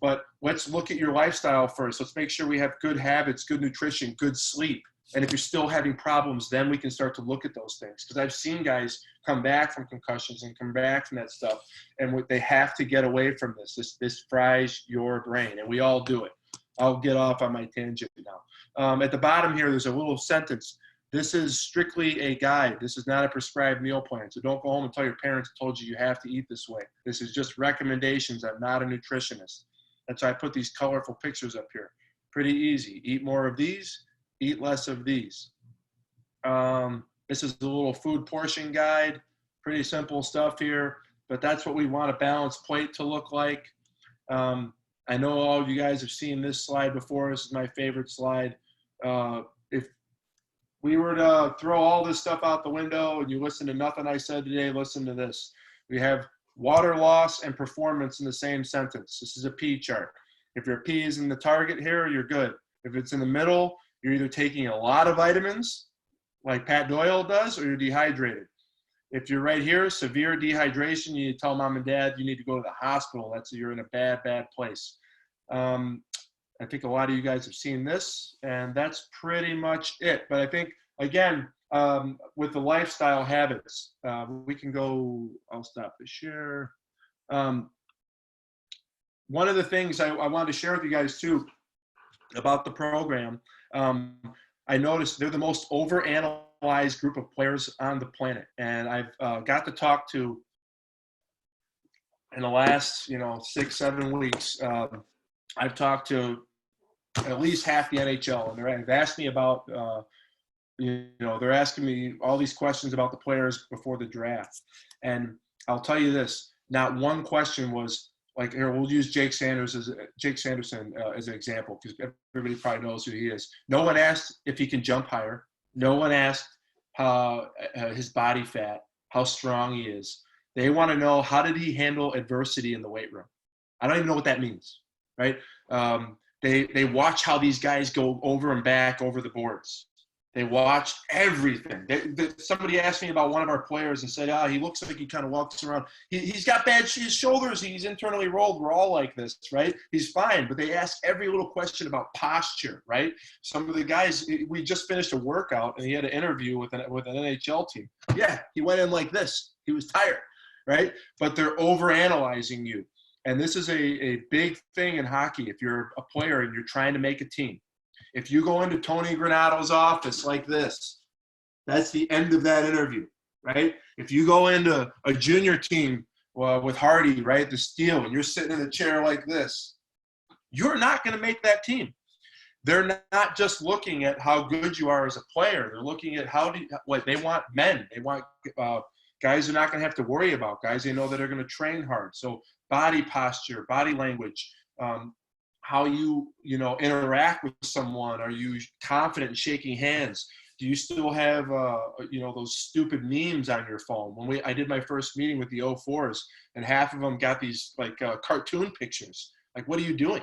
But let's look at your lifestyle first. Let's make sure we have good habits, good nutrition, good sleep. And if you're still having problems, then we can start to look at those things. Because I've seen guys come back from concussions and come back from that stuff, and they have to get away from this. This fries your brain, and we all do it. I'll get off on my tangent now. At the bottom here, there's a little sentence. This is strictly a guide. This is not a prescribed meal plan. So don't go home and tell your parents I told you you have to eat this way. This is just recommendations. I'm not a nutritionist. That's why I put these colorful pictures up here. Pretty easy. Eat more of these. Eat less of these. This is a little food portion guide. Pretty simple stuff here, but that's what we want a balanced plate to look like. I know all of you guys have seen this slide before. This is my favorite slide. If we were to throw all this stuff out the window and you listen to nothing I said today, listen to this. We have water loss and performance in the same sentence. This is a P chart. If your P is in the target here, you're good. If it's in the middle, you're either taking a lot of vitamins, like Pat Doyle does, or you're dehydrated. If you're right here, severe dehydration, you need to tell mom and dad you need to go to the hospital. You're in a bad, bad place. I think a lot of you guys have seen this, and that's pretty much it. But I think, again, with the lifestyle habits, we can go, I'll stop the share. One of the things I wanted to share with you guys, too, about the program, I noticed they're the most overanalyzed group of players on the planet. And I've got to talk to, in the last 6-7 weeks, I've talked to at least half the NHL, and they've asked me about, they're asking me all these questions about the players before the draft. And I'll tell you this, not one question was like, here, we'll use Jake Sanderson as an example, because everybody probably knows who he is. No one asked if he can jump higher. No one asked his body fat, how strong he is. They want to know, how did he handle adversity in the weight room? I don't even know what that means, right? They watch how these guys go over and back over the boards. They watch everything. Somebody asked me about one of our players and said, he looks like he kind of walks around. He's got bad his shoulders. He's internally rolled. We're all like this, right? He's fine. But they ask every little question about posture, right? Some of the guys, we just finished a workout, and he had an interview with an NHL team. Yeah, he went in like this. He was tired, right? But they're overanalyzing you. And this is a big thing in hockey. If you're a player and you're trying to make a team, if you go into Tony Granato's office like this, that's the end of that interview, right? If you go into a junior team with Hardy, right, the Steel, and you're sitting in a chair like this, you're not going to make that team. They're not just looking at how good you are as a player. They're looking at what they want men. They want guys they're not going to have to worry about, guys they know that are going to train hard. So body posture, body language, how you interact with someone. Are you confident in shaking hands? Do you still have those stupid memes on your phone? When I did my first meeting with the 04s, and half of them got these cartoon pictures. Like, what are you doing?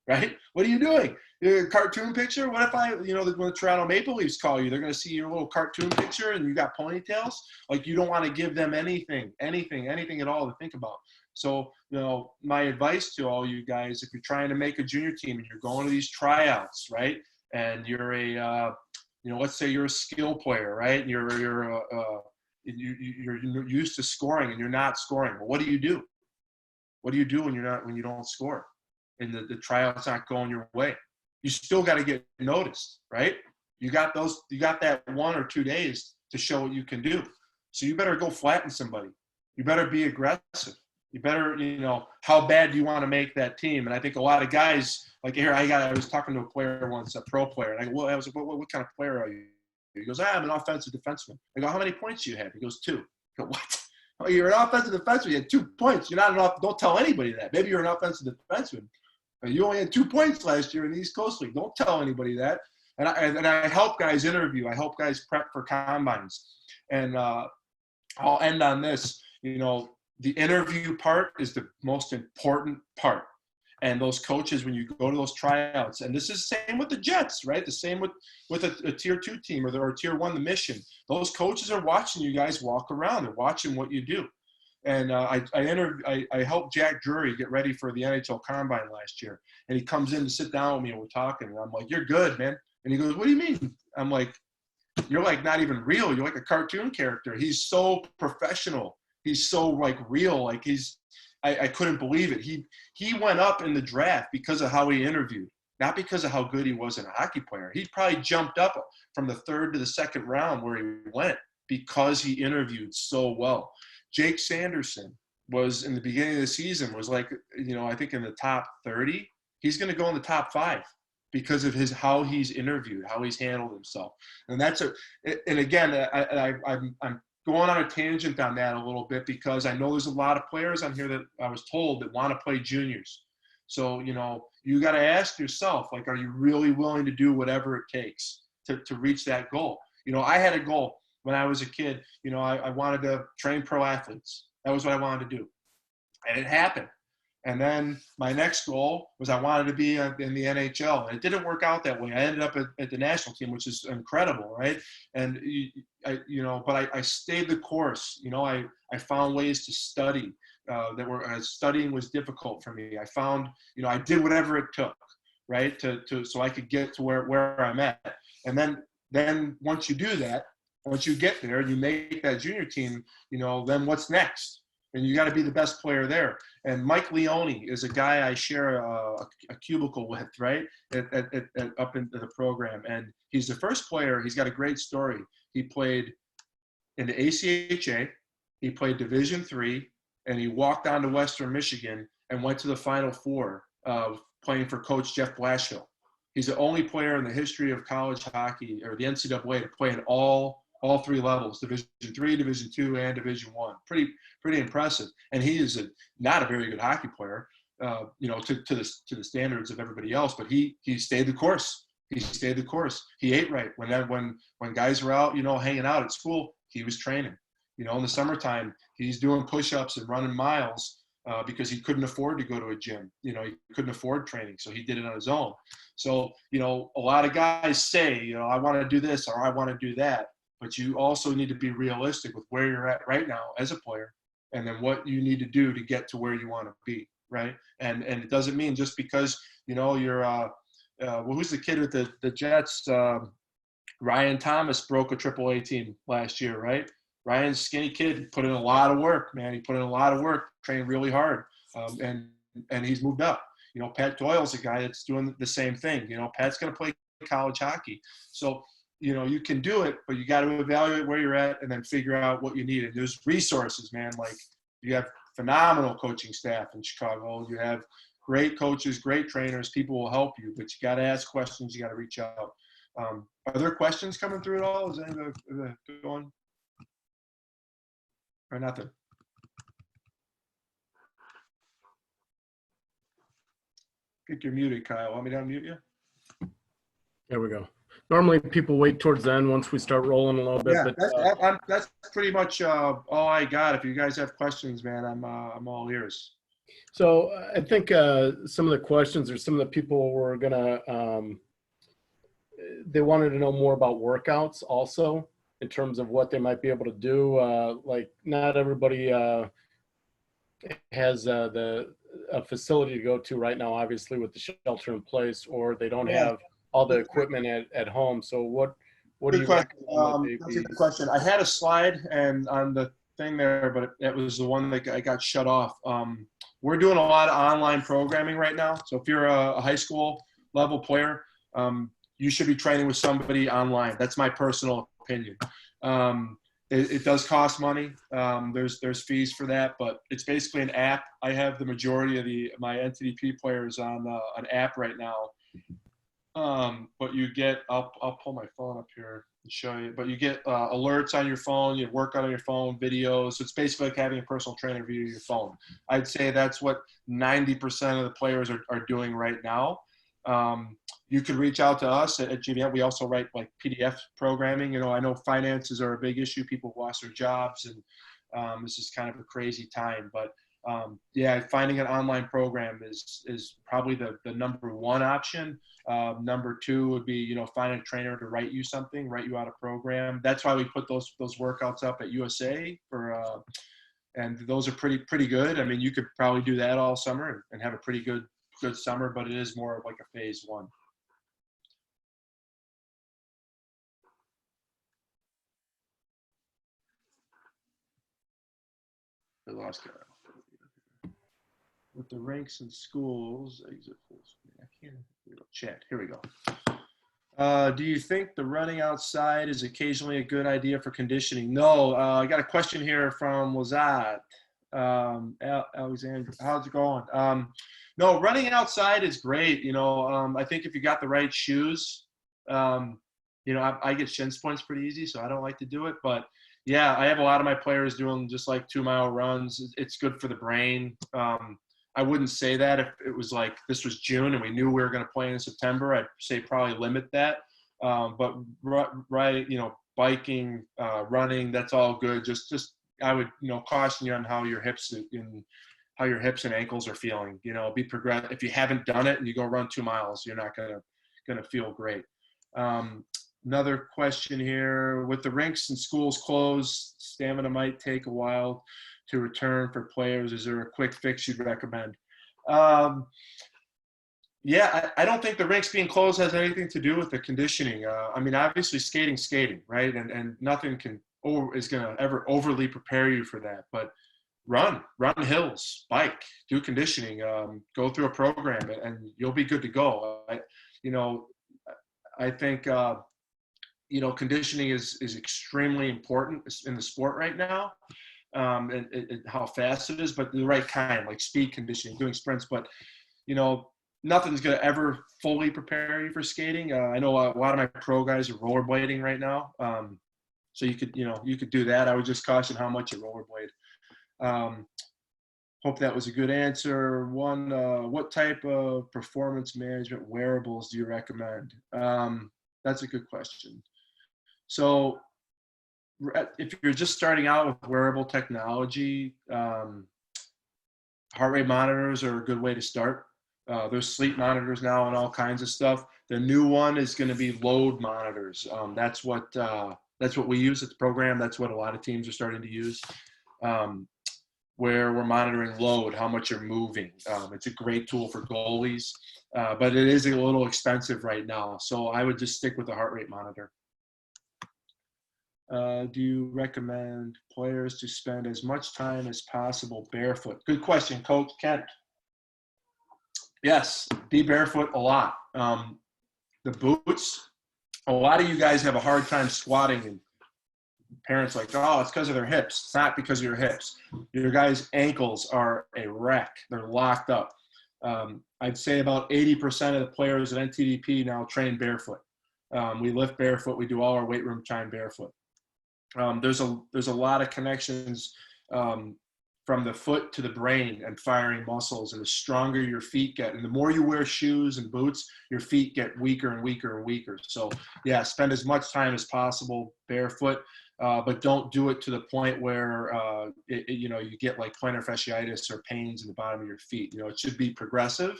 Right? What are you doing? Your cartoon picture? What if when the Toronto Maple Leafs call you, they're going to see your little cartoon picture and you got ponytails? Like, you don't want to give them anything at all to think about. So, my advice to all you guys, if you're trying to make a junior team and you're going to these tryouts, right? And you're let's say you're a skill player, right? And you're used to scoring and you're not scoring. Well, what do you do? What do you do when you don't score? And the tryout's not going your way? You still got to get noticed, right? You got that 1 or 2 days to show what you can do. So you better go flatten somebody. You better be aggressive. You better, how bad do you want to make that team? And I think a lot of guys, like here, I was talking to a player once, a pro player, and I was like, what kind of player are you? He goes, I'm an offensive defenseman. I go, how many points do you have? He goes, 2. I go, what? Oh, you're an offensive defenseman. You had 2 points. You're not enough. Don't tell anybody that. Maybe you're an offensive defenseman. You only had 2 points last year in the East Coast League. Don't tell anybody that. And I help guys interview. I help guys prep for combines. And I'll end on this. you know, the interview part is the most important part. And those coaches, when you go to those tryouts, and this is the same with the Jets, right? The same with a tier 2 team or tier 1, the Mission. Those coaches are watching you guys walk around. They're watching what you do. And I helped Jack Drury get ready for the NHL Combine last year. And he comes in to sit down with me and we're talking. And I'm like, "You're good, man." And he goes, "What do you mean?" I'm like, "You're like not even real. You're like a cartoon character." He's so professional. He's so like real. Like I couldn't believe it. He went up in the draft because of how he interviewed, not because of how good he was as a hockey player. He probably jumped up from the 3rd to the 2nd round where he went because he interviewed so well. Jake Sanderson was in the beginning of the season was like, you know, I think in the top 30. He's going to go in the top 5 because of how he's interviewed, how he's handled himself. And and again, I'm going on a tangent on that a little bit because I know there's a lot of players on here that I was told that want to play juniors. So, you know, you got to ask yourself, like, are you really willing to do whatever it takes to reach that goal? You know, I had a goal when I was a kid. You know, I wanted to train pro athletes. That was what I wanted to do. And it happened. And then my next goal was I wanted to be in the NHL. And it didn't work out that way. I ended up at the national team, which is incredible, right? And, but I stayed the course. You know, I found ways to study studying was difficult for me. I found, you know, I did whatever it took, right, so I could get to where I'm at. And then once you do that, once you get there and you make that junior team, you know, then what's next? And you got to be the best player there. And Mike Leone is a guy I share a cubicle with, right, up into the program. And he's the first player. He's got a great story. He played in the ACHA. He played Division III, and he walked on to Western Michigan and went to the Final Four playing for Coach Jeff Blashill. He's the only player in the history of college hockey or the NCAA to play in all 3 levels, Division III, Division II, and Division I. Pretty impressive. And he is not a very good hockey player, you know, to the standards of everybody else. But he stayed the course. He stayed the course. He ate right. When guys were out, you know, hanging out at school, he was training. You know, in the summertime, he's doing push-ups and running miles because he couldn't afford to go to a gym. You know, he couldn't afford training, so he did it on his own. So, you know, a lot of guys say, you know, I want to do this or I want to do that. But you also need to be realistic with where you're at right now as a player, and then what you need to do to get to where you want to be, right? And it doesn't mean just because, you know, you're who's the kid with the Jets? Ryan Thomas broke a AAA team last year, right? Ryan's a skinny kid, put in a lot of work, man. He put in a lot of work, trained really hard, and he's moved up. You know, Pat Doyle's a guy that's doing the same thing. You know, Pat's going to play college hockey. So, you know, you can do it, but you got to evaluate where you're at and then figure out what you need. And there's resources, man. Like, you have phenomenal coaching staff in Chicago. You have great coaches, great trainers. People will help you, but you got to ask questions. You got to reach out. Are there questions coming through at all? Is anything going? Or nothing? I think you're muted, Kyle. Want me to unmute you? There we go. Normally people wait towards the end once we start rolling a little bit. Yeah, but that's pretty much all I got. If you guys have questions, man, I'm all ears. So I think some of the questions or some of the people were gonna they wanted to know more about workouts also in terms of what they might be able to do. Like, not everybody has a facility to go to right now, obviously with the shelter in place, or they don't have all the equipment at home. So what do you recommend? That's a good question. I had a slide and on the thing there, but it was the one that I got shut off. We're doing a lot of online programming right now. So if you're a high school level player, you should be training with somebody online. That's my personal opinion. It does cost money. There's fees for that, but it's basically an app. I have the majority of my NTDP players on an app right now. But you get, I'll pull my phone up here and show you, but you get alerts on your phone, you work on your phone, videos. So it's basically like having a personal trainer via your phone. I'd say that's what 90% of the players are doing right now. You could reach out to us at GVN. We also write like PDF programming. You know, I know finances are a big issue. People lost their jobs, and This is kind of a crazy time, but yeah, finding an online program is probably the number one option. Number two would be, you know, find a trainer to write you something, write you out a program. That's why we put those workouts up at USA for, and those are pretty good. I mean, you could probably do that all summer and have a pretty good summer, but it is more like a phase one. I lost it. With the ranks in schools, exit full screen. I can't chat. Here we go. Do you think the running outside is occasionally a good idea for conditioning? No. I got a question here from Lazat. Alexander, how's it going? No, running outside is great. You know, I think if you got the right shoes, you know, I get shin splints pretty easy, so I don't like to do it. But yeah, I have a lot of my players doing just like 2-mile runs. It's good for the brain. I wouldn't say that if it was like this was June and we knew we were going to play in September. I'd say probably limit that. But right, you know, biking, running, that's all good. Just I would, you know, caution you on how your hips and ankles are feeling. You know, be progressive. If you haven't done it and you go run 2 miles, you're not gonna feel great. Another question here: with the rinks and schools closed, stamina might take a while to return for players. Is there a quick fix you'd recommend? Yeah, I don't think the rinks being closed has anything to do with the conditioning. I mean, obviously skating, right? And nothing is going to ever overly prepare you for that. But run hills, bike, do conditioning, go through a program, and you'll be good to go. I think, you know, conditioning is extremely important in the sport right now. And how fast it is, but the right kind, like speed conditioning, doing sprints. But, you know, nothing's going to ever fully prepare you for skating. I know a lot of my pro guys are rollerblading right now. So you could do that. I would just caution how much you rollerblade. Hope that was a good answer. What type of performance management wearables do you recommend? That's a good question. So, if you're just starting out with wearable technology, heart rate monitors are a good way to start. There's sleep monitors now and all kinds of stuff. The new one is going to be load monitors. That's what we use at the program. That's what a lot of teams are starting to use, where we're monitoring load, how much you're moving. It's a great tool for goalies, but it is a little expensive right now. So I would just stick with the heart rate monitor. Do you recommend players to spend as much time as possible barefoot? Good question, Coach Kent. Yes, be barefoot a lot. The boots, a lot of you guys have a hard time squatting, and parents are like, oh, it's because of their hips. It's not because of your hips. Your guys' ankles are a wreck. They're locked up. I'd say about 80% of the players at NTDP now train barefoot. We lift barefoot. We do all our weight room time barefoot. There's a lot of connections from the foot to the brain and firing muscles, and the stronger your feet get, and the more you wear shoes and boots, your feet get weaker and weaker and weaker. So yeah, spend as much time as possible barefoot, but don't do it to the point where you get like plantar fasciitis or pains in the bottom of your feet. You know, it should be progressive.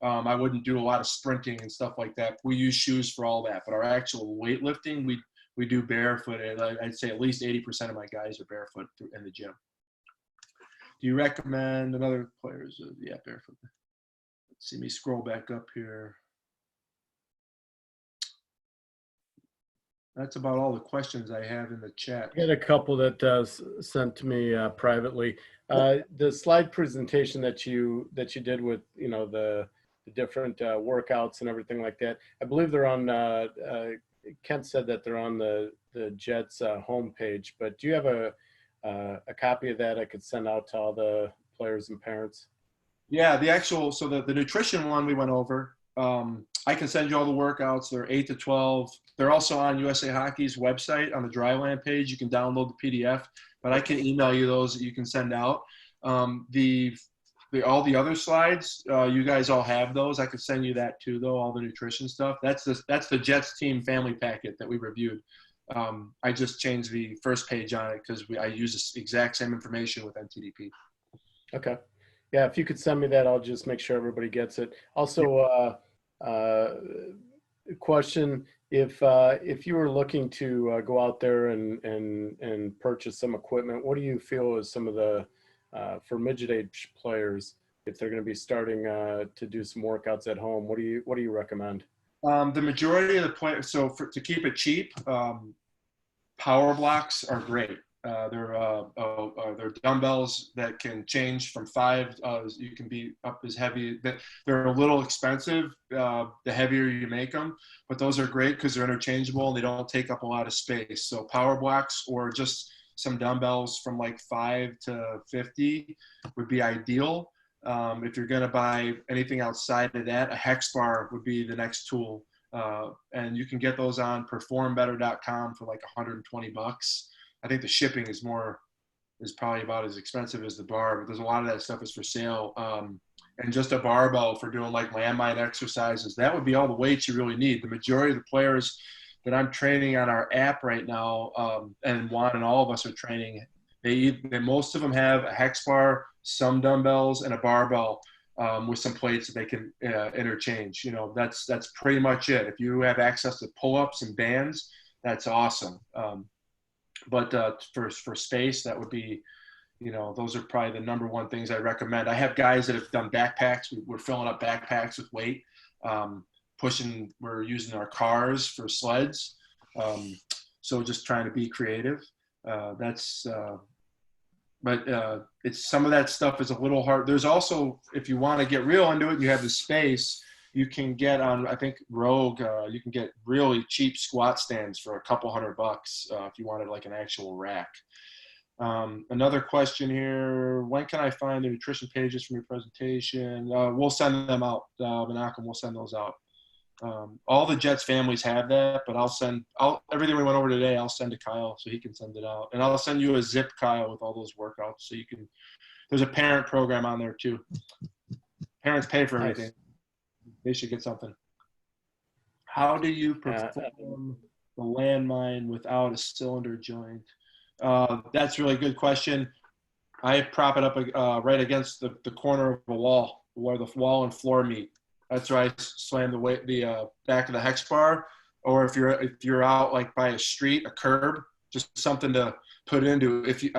I wouldn't do a lot of sprinting and stuff like that. We use shoes for all that, but our actual weightlifting, we do barefoot. I'd say at least 80% of my guys are barefoot in the gym. Do you recommend another players? Yeah, barefoot. Let's see me scroll back up here. That's about all the questions I have in the chat. I got a couple that sent to me privately. The slide presentation that you did with, you know, the different workouts and everything like that. I believe they're on. Kent said that they're on the Jets homepage, but do you have a copy of that I could send out to all the players and parents? Yeah, the nutrition one we went over. I can send you all the workouts. They're 8 to 12. They're also on USA Hockey's website on the Dryland page. You can download the PDF, but I can email you those that you can send out. All the other slides, you guys all have those. I could send you that too, though. All the nutrition stuff. That's the Jets team family packet that we reviewed. I just changed the first page on it because I use the exact same information with NTDP. Okay. Yeah, if you could send me that, I'll just make sure everybody gets it. Also, question, if you were looking to go out there and purchase some equipment, what do you feel is some of the for midget age players, if they're going to be starting to do some workouts at home, what do you recommend? The majority of the players, so to keep it cheap, power blocks are great. They're dumbbells that can change from 5. You can be up as heavy. They're a little expensive the heavier you make them, but those are great because they're interchangeable and they don't take up a lot of space. So power blocks or just some dumbbells from like 5 to 50 would be ideal. If you're going to buy anything outside of that, a hex bar would be the next tool. And you can get those on performbetter.com for like $120. I think the shipping is probably about as expensive as the bar, but there's a lot of that stuff is for sale. And just a barbell for doing like landmine exercises. That would be all the weights you really need. The majority of the players that I'm training on our app right now, and Juan and all of us are training, most of them have a hex bar, some dumbbells, and a barbell with some plates that they can interchange. That's pretty much it. If you have access to pull-ups and bands, that's awesome. But for space, that would be, those are probably the number one things I recommend. I have guys that have done backpacks. We're filling up backpacks with weight, we're using our cars for sleds. So just trying to be creative. But it's some of that stuff is a little hard. There's also, if you want to get real into it, you have the space. You can get on, I think, Rogue, you can get really cheap squat stands for $200 if you wanted like an actual rack. Another question here, when can I find the nutrition pages from your presentation? We'll send them out, Menachem, we'll send those out. All the Jets families have that, but everything we went over today, I'll send to Kyle so he can send it out. And I'll send you a zip, Kyle, with all those workouts so you can, there's a parent program on there too. Parents pay for everything. Nice. They should get something. How do you perform the landmine without a cylinder joint? That's a really good question. I prop it up right against the corner of a wall where the wall and floor meet. That's where I slam the back of the hex bar. Or if you're out like by a street, a curb, just something to put into. If you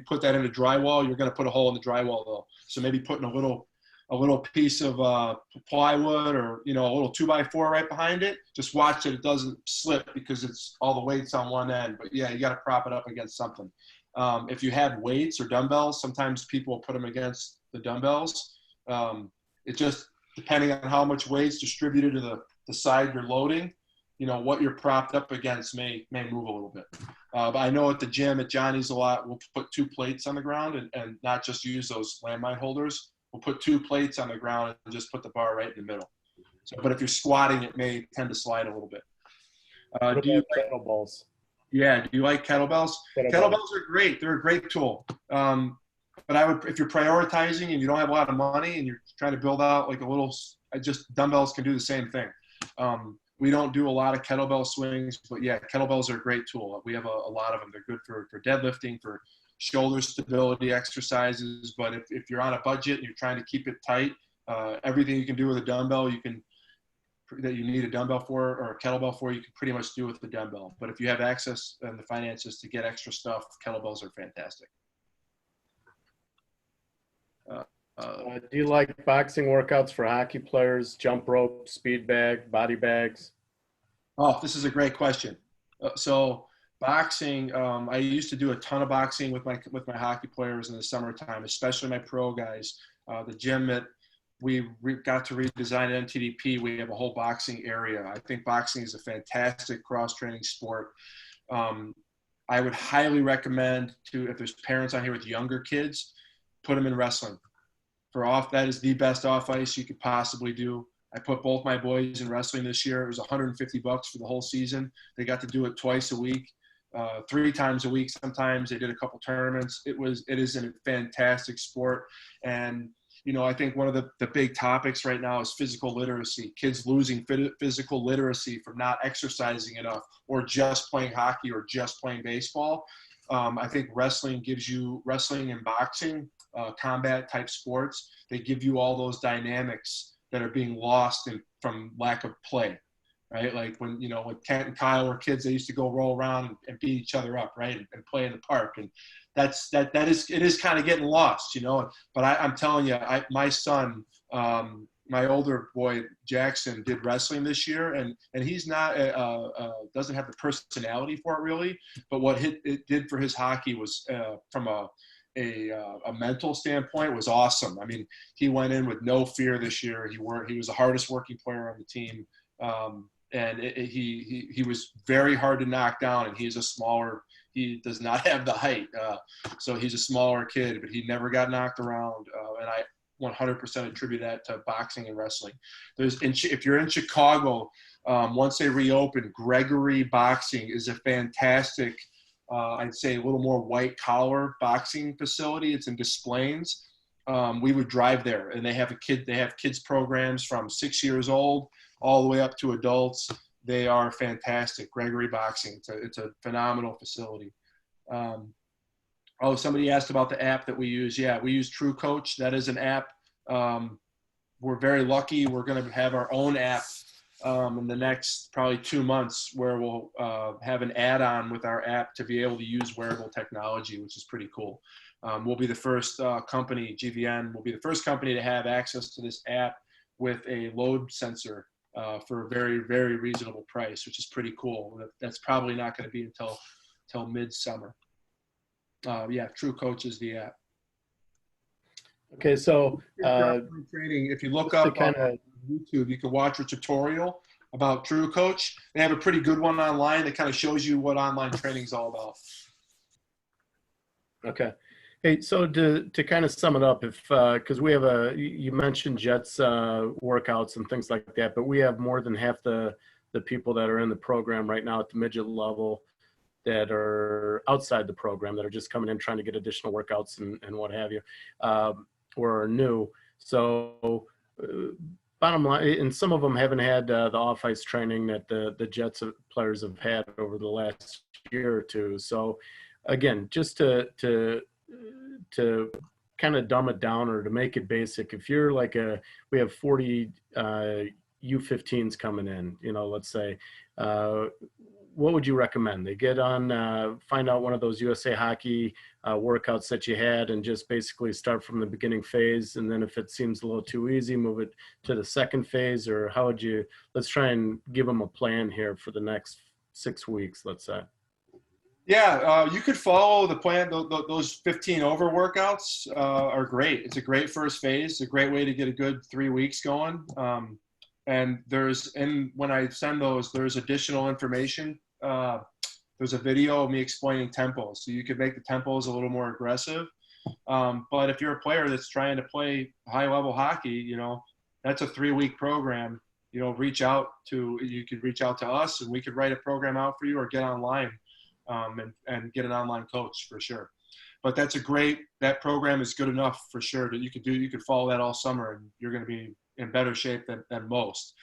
put that into drywall, you're going to put a hole in the drywall though. So maybe putting a little piece of plywood or a little 2x4 right behind it. Just watch that it doesn't slip because it's all the weights on one end. But yeah, you got to prop it up against something. If you have weights or dumbbells, sometimes people will put them against the dumbbells. It just depending on how much weight's distributed to the side you're loading, what you're propped up against may move a little bit. But I know at the gym at Johnny's a lot, we'll put 2 plates on the ground and not just use those landmine holders. We'll put 2 plates on the ground and just put the bar right in the middle. So, but if you're squatting, it may tend to slide a little bit. Do you like kettlebells? Yeah. Do you like kettlebells? Kettlebells are great. They're a great tool. But if you're prioritizing and you don't have a lot of money and you're trying to build out like dumbbells can do the same thing. We don't do a lot of kettlebell swings, but yeah, kettlebells are a great tool. We have a lot of them. They're good for deadlifting, for shoulder stability exercises. But if you're on a budget and you're trying to keep it tight, everything you can do with a dumbbell, that you need a dumbbell for or a kettlebell for, you can pretty much do with the dumbbell. But if you have access and the finances to get extra stuff, kettlebells are fantastic. Do you like boxing workouts for hockey players, jump rope, speed bag, body bags? Oh, this is a great question. So boxing, I used to do a ton of boxing with my hockey players in the summertime, especially my pro guys. The gym that we got to redesign at NTDP, we have a whole boxing area. I think boxing is a fantastic cross-training sport. I would highly recommend if there's parents on here with younger kids, put them in wrestling. That is the best off ice you could possibly do. I put both my boys in wrestling this year. It was $150 for the whole season. They got to do it twice a week, 3 times a week. Sometimes they did a couple tournaments. It is a fantastic sport. And You know, I think one of the big topics right now is physical literacy, kids losing physical literacy from not exercising enough or just playing hockey or just playing baseball. I think wrestling and boxing, combat type sports, they give you all those dynamics that are being lost from lack of play, right? Like when Kent and Kyle were kids, they used to go roll around and beat each other up, right? And play in the park. And it is kind of getting lost, you know. But I'm telling you, my son, my older boy Jackson, did wrestling this year, and he's not doesn't have the personality for it really. But what it did for his hockey was from a mental standpoint was awesome. I mean, he went in with no fear this year. He was the hardest working player on the team, and he was very hard to knock down. And he does not have the height, so he's a smaller kid, but he never got knocked around. And I 100% attribute that to boxing and wrestling. If you're in Chicago, once they reopen, Gregory Boxing is a fantastic, I'd say a little more white collar boxing facility. It's in Des Plaines. We would drive there, and they have kids programs from 6 years old all the way up to adults. They are fantastic. Gregory Boxing. It's a phenomenal facility. Somebody asked about the app that we use. Yeah, we use True Coach. That is an app. We're very lucky. We're going to have our own app in the next probably 2 months, where we'll have an add-on with our app to be able to use wearable technology, which is pretty cool. We'll be the first company, GVN, will be the first company to have access to this app with a load sensor for a very, very reasonable price, which is pretty cool. That's probably not going to be until midsummer. Yeah, True Coach is the app. Okay, so training. If you look up on YouTube, you can watch a tutorial about True Coach. They have a pretty good one online that kind of shows you what online training is all about. Okay. Hey, so to kind of sum it up, because we have you mentioned Jets workouts and things like that, but we have more than half the people that are in the program right now at the midget level that are outside the program, that are just coming in trying to get additional workouts and what have you, or are new. So bottom line, and some of them haven't had the off-ice training that the Jets players have had over the last year or two. So again, just to kind of dumb it down or to make it basic, if you're like we have 40 U15s coming in, let's say, what would you recommend? They get on, find out one of those USA Hockey workouts that you had and just basically start from the beginning phase. And then if it seems a little too easy, move it to the second phase, or how would you, let's try and give them a plan here for the next 6 weeks, let's say. Yeah, you could follow the plan. Those 15 over workouts are great. It's a great first phase. It's a great way to get a good 3 weeks going. And when I send those, there's additional information. There's a video of me explaining tempos, so you could make the tempos a little more aggressive. But if you're a player that's trying to play high-level hockey, that's a 3-week program. You could reach out to us, and we could write a program out for you, or get online and get an online coach for sure. But that program is good enough for sure that you could follow that all summer, and you're going to be in better shape than most.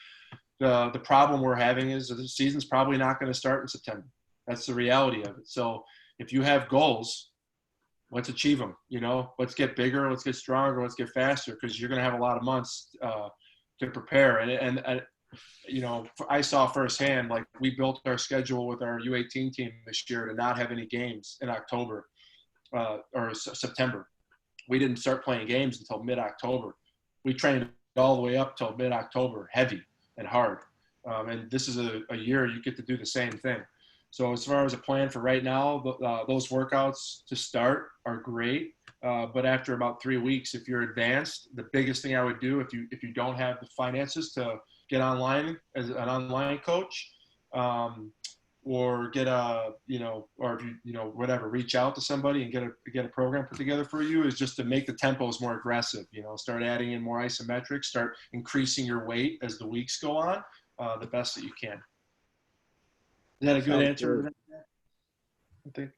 The problem we're having is that the season's probably not going to start in September. That's the reality of it. So if you have goals, let's achieve them. Let's get bigger, let's get stronger, let's get faster, because you're going to have a lot of months to prepare. And I saw firsthand, like, we built our schedule with our U18 team this year to not have any games in October or September. We didn't start playing games until mid-October. We trained all the way up till mid-October, heavy and hard. And this is a year you get to do the same thing. So as far as a plan for right now, those workouts to start are great. But after about 3 weeks, if you're advanced, the biggest thing I would do, if you don't have the finances to get online as an online coach, or get or if you whatever, reach out to somebody and get a program put together for you, is just to make the tempos more aggressive. Start adding in more isometrics, start increasing your weight as the weeks go on, the best that you can. Is that a good answer? I think.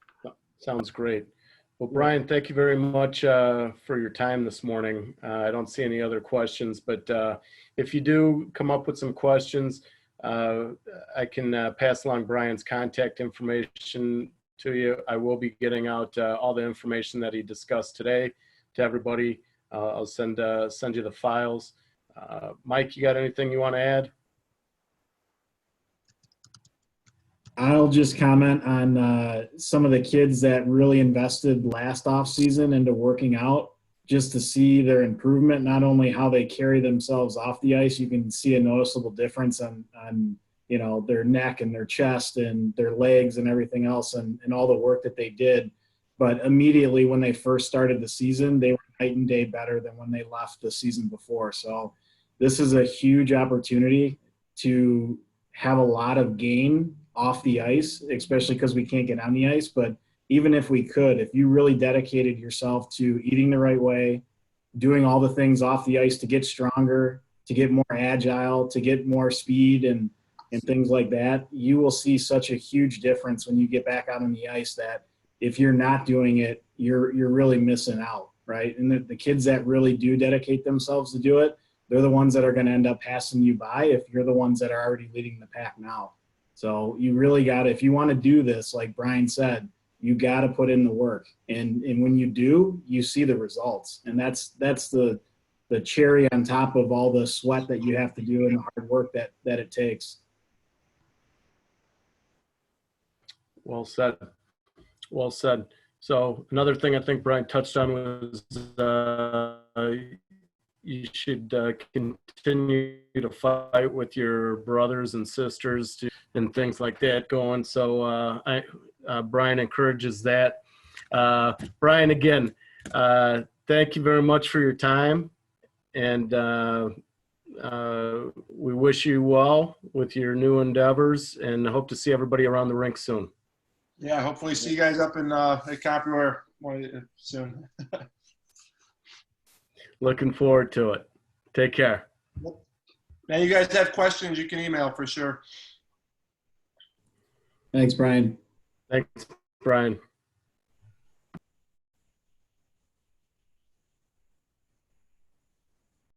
Sounds great. Well, Brian, thank you very much for your time this morning. I don't see any other questions, but if you do come up with some questions, I can pass along Brian's contact information to you. I will be getting out all the information that he discussed today to everybody. I'll send you the files. Mike, you got anything you want to add? I'll just comment on some of the kids that really invested last off season into working out, just to see their improvement, not only how they carry themselves off the ice. You can see a noticeable difference on you know, their neck and their chest and their legs and everything else, and all the work that they did. But immediately when they first started the season, they were night and day better than when they left the season before. So this is a huge opportunity to have a lot of gain off the ice, especially because we can't get on the ice. But even if we could, if you really dedicated yourself to eating the right way, doing all the things off the ice to get stronger, to get more agile, to get more speed and things like that, you will see such a huge difference when you get back out on the ice that if you're not doing it, you're really missing out, right? And the kids that really do dedicate themselves to do it, they're the ones that are going to end up passing you by if you're the ones that are already leading the pack now. So you really got to, if you want to do this, like Brian said, you got to put in the work. And when you do, you see the results. And that's the cherry on top of all the sweat that you have to do and the hard work that it takes. Well said. Well said. So another thing I think Brian touched on was you should continue to fight with your brothers and sisters and things like that going. So Brian encourages that. Brian, again, thank you very much for your time. And we wish you well with your new endeavors and hope to see everybody around the rink soon. Yeah, hopefully see you guys up in at Copyright soon. Looking forward to it. Take care. Now, you guys have questions, you can email for sure. Thanks, Brian. Thanks, Brian.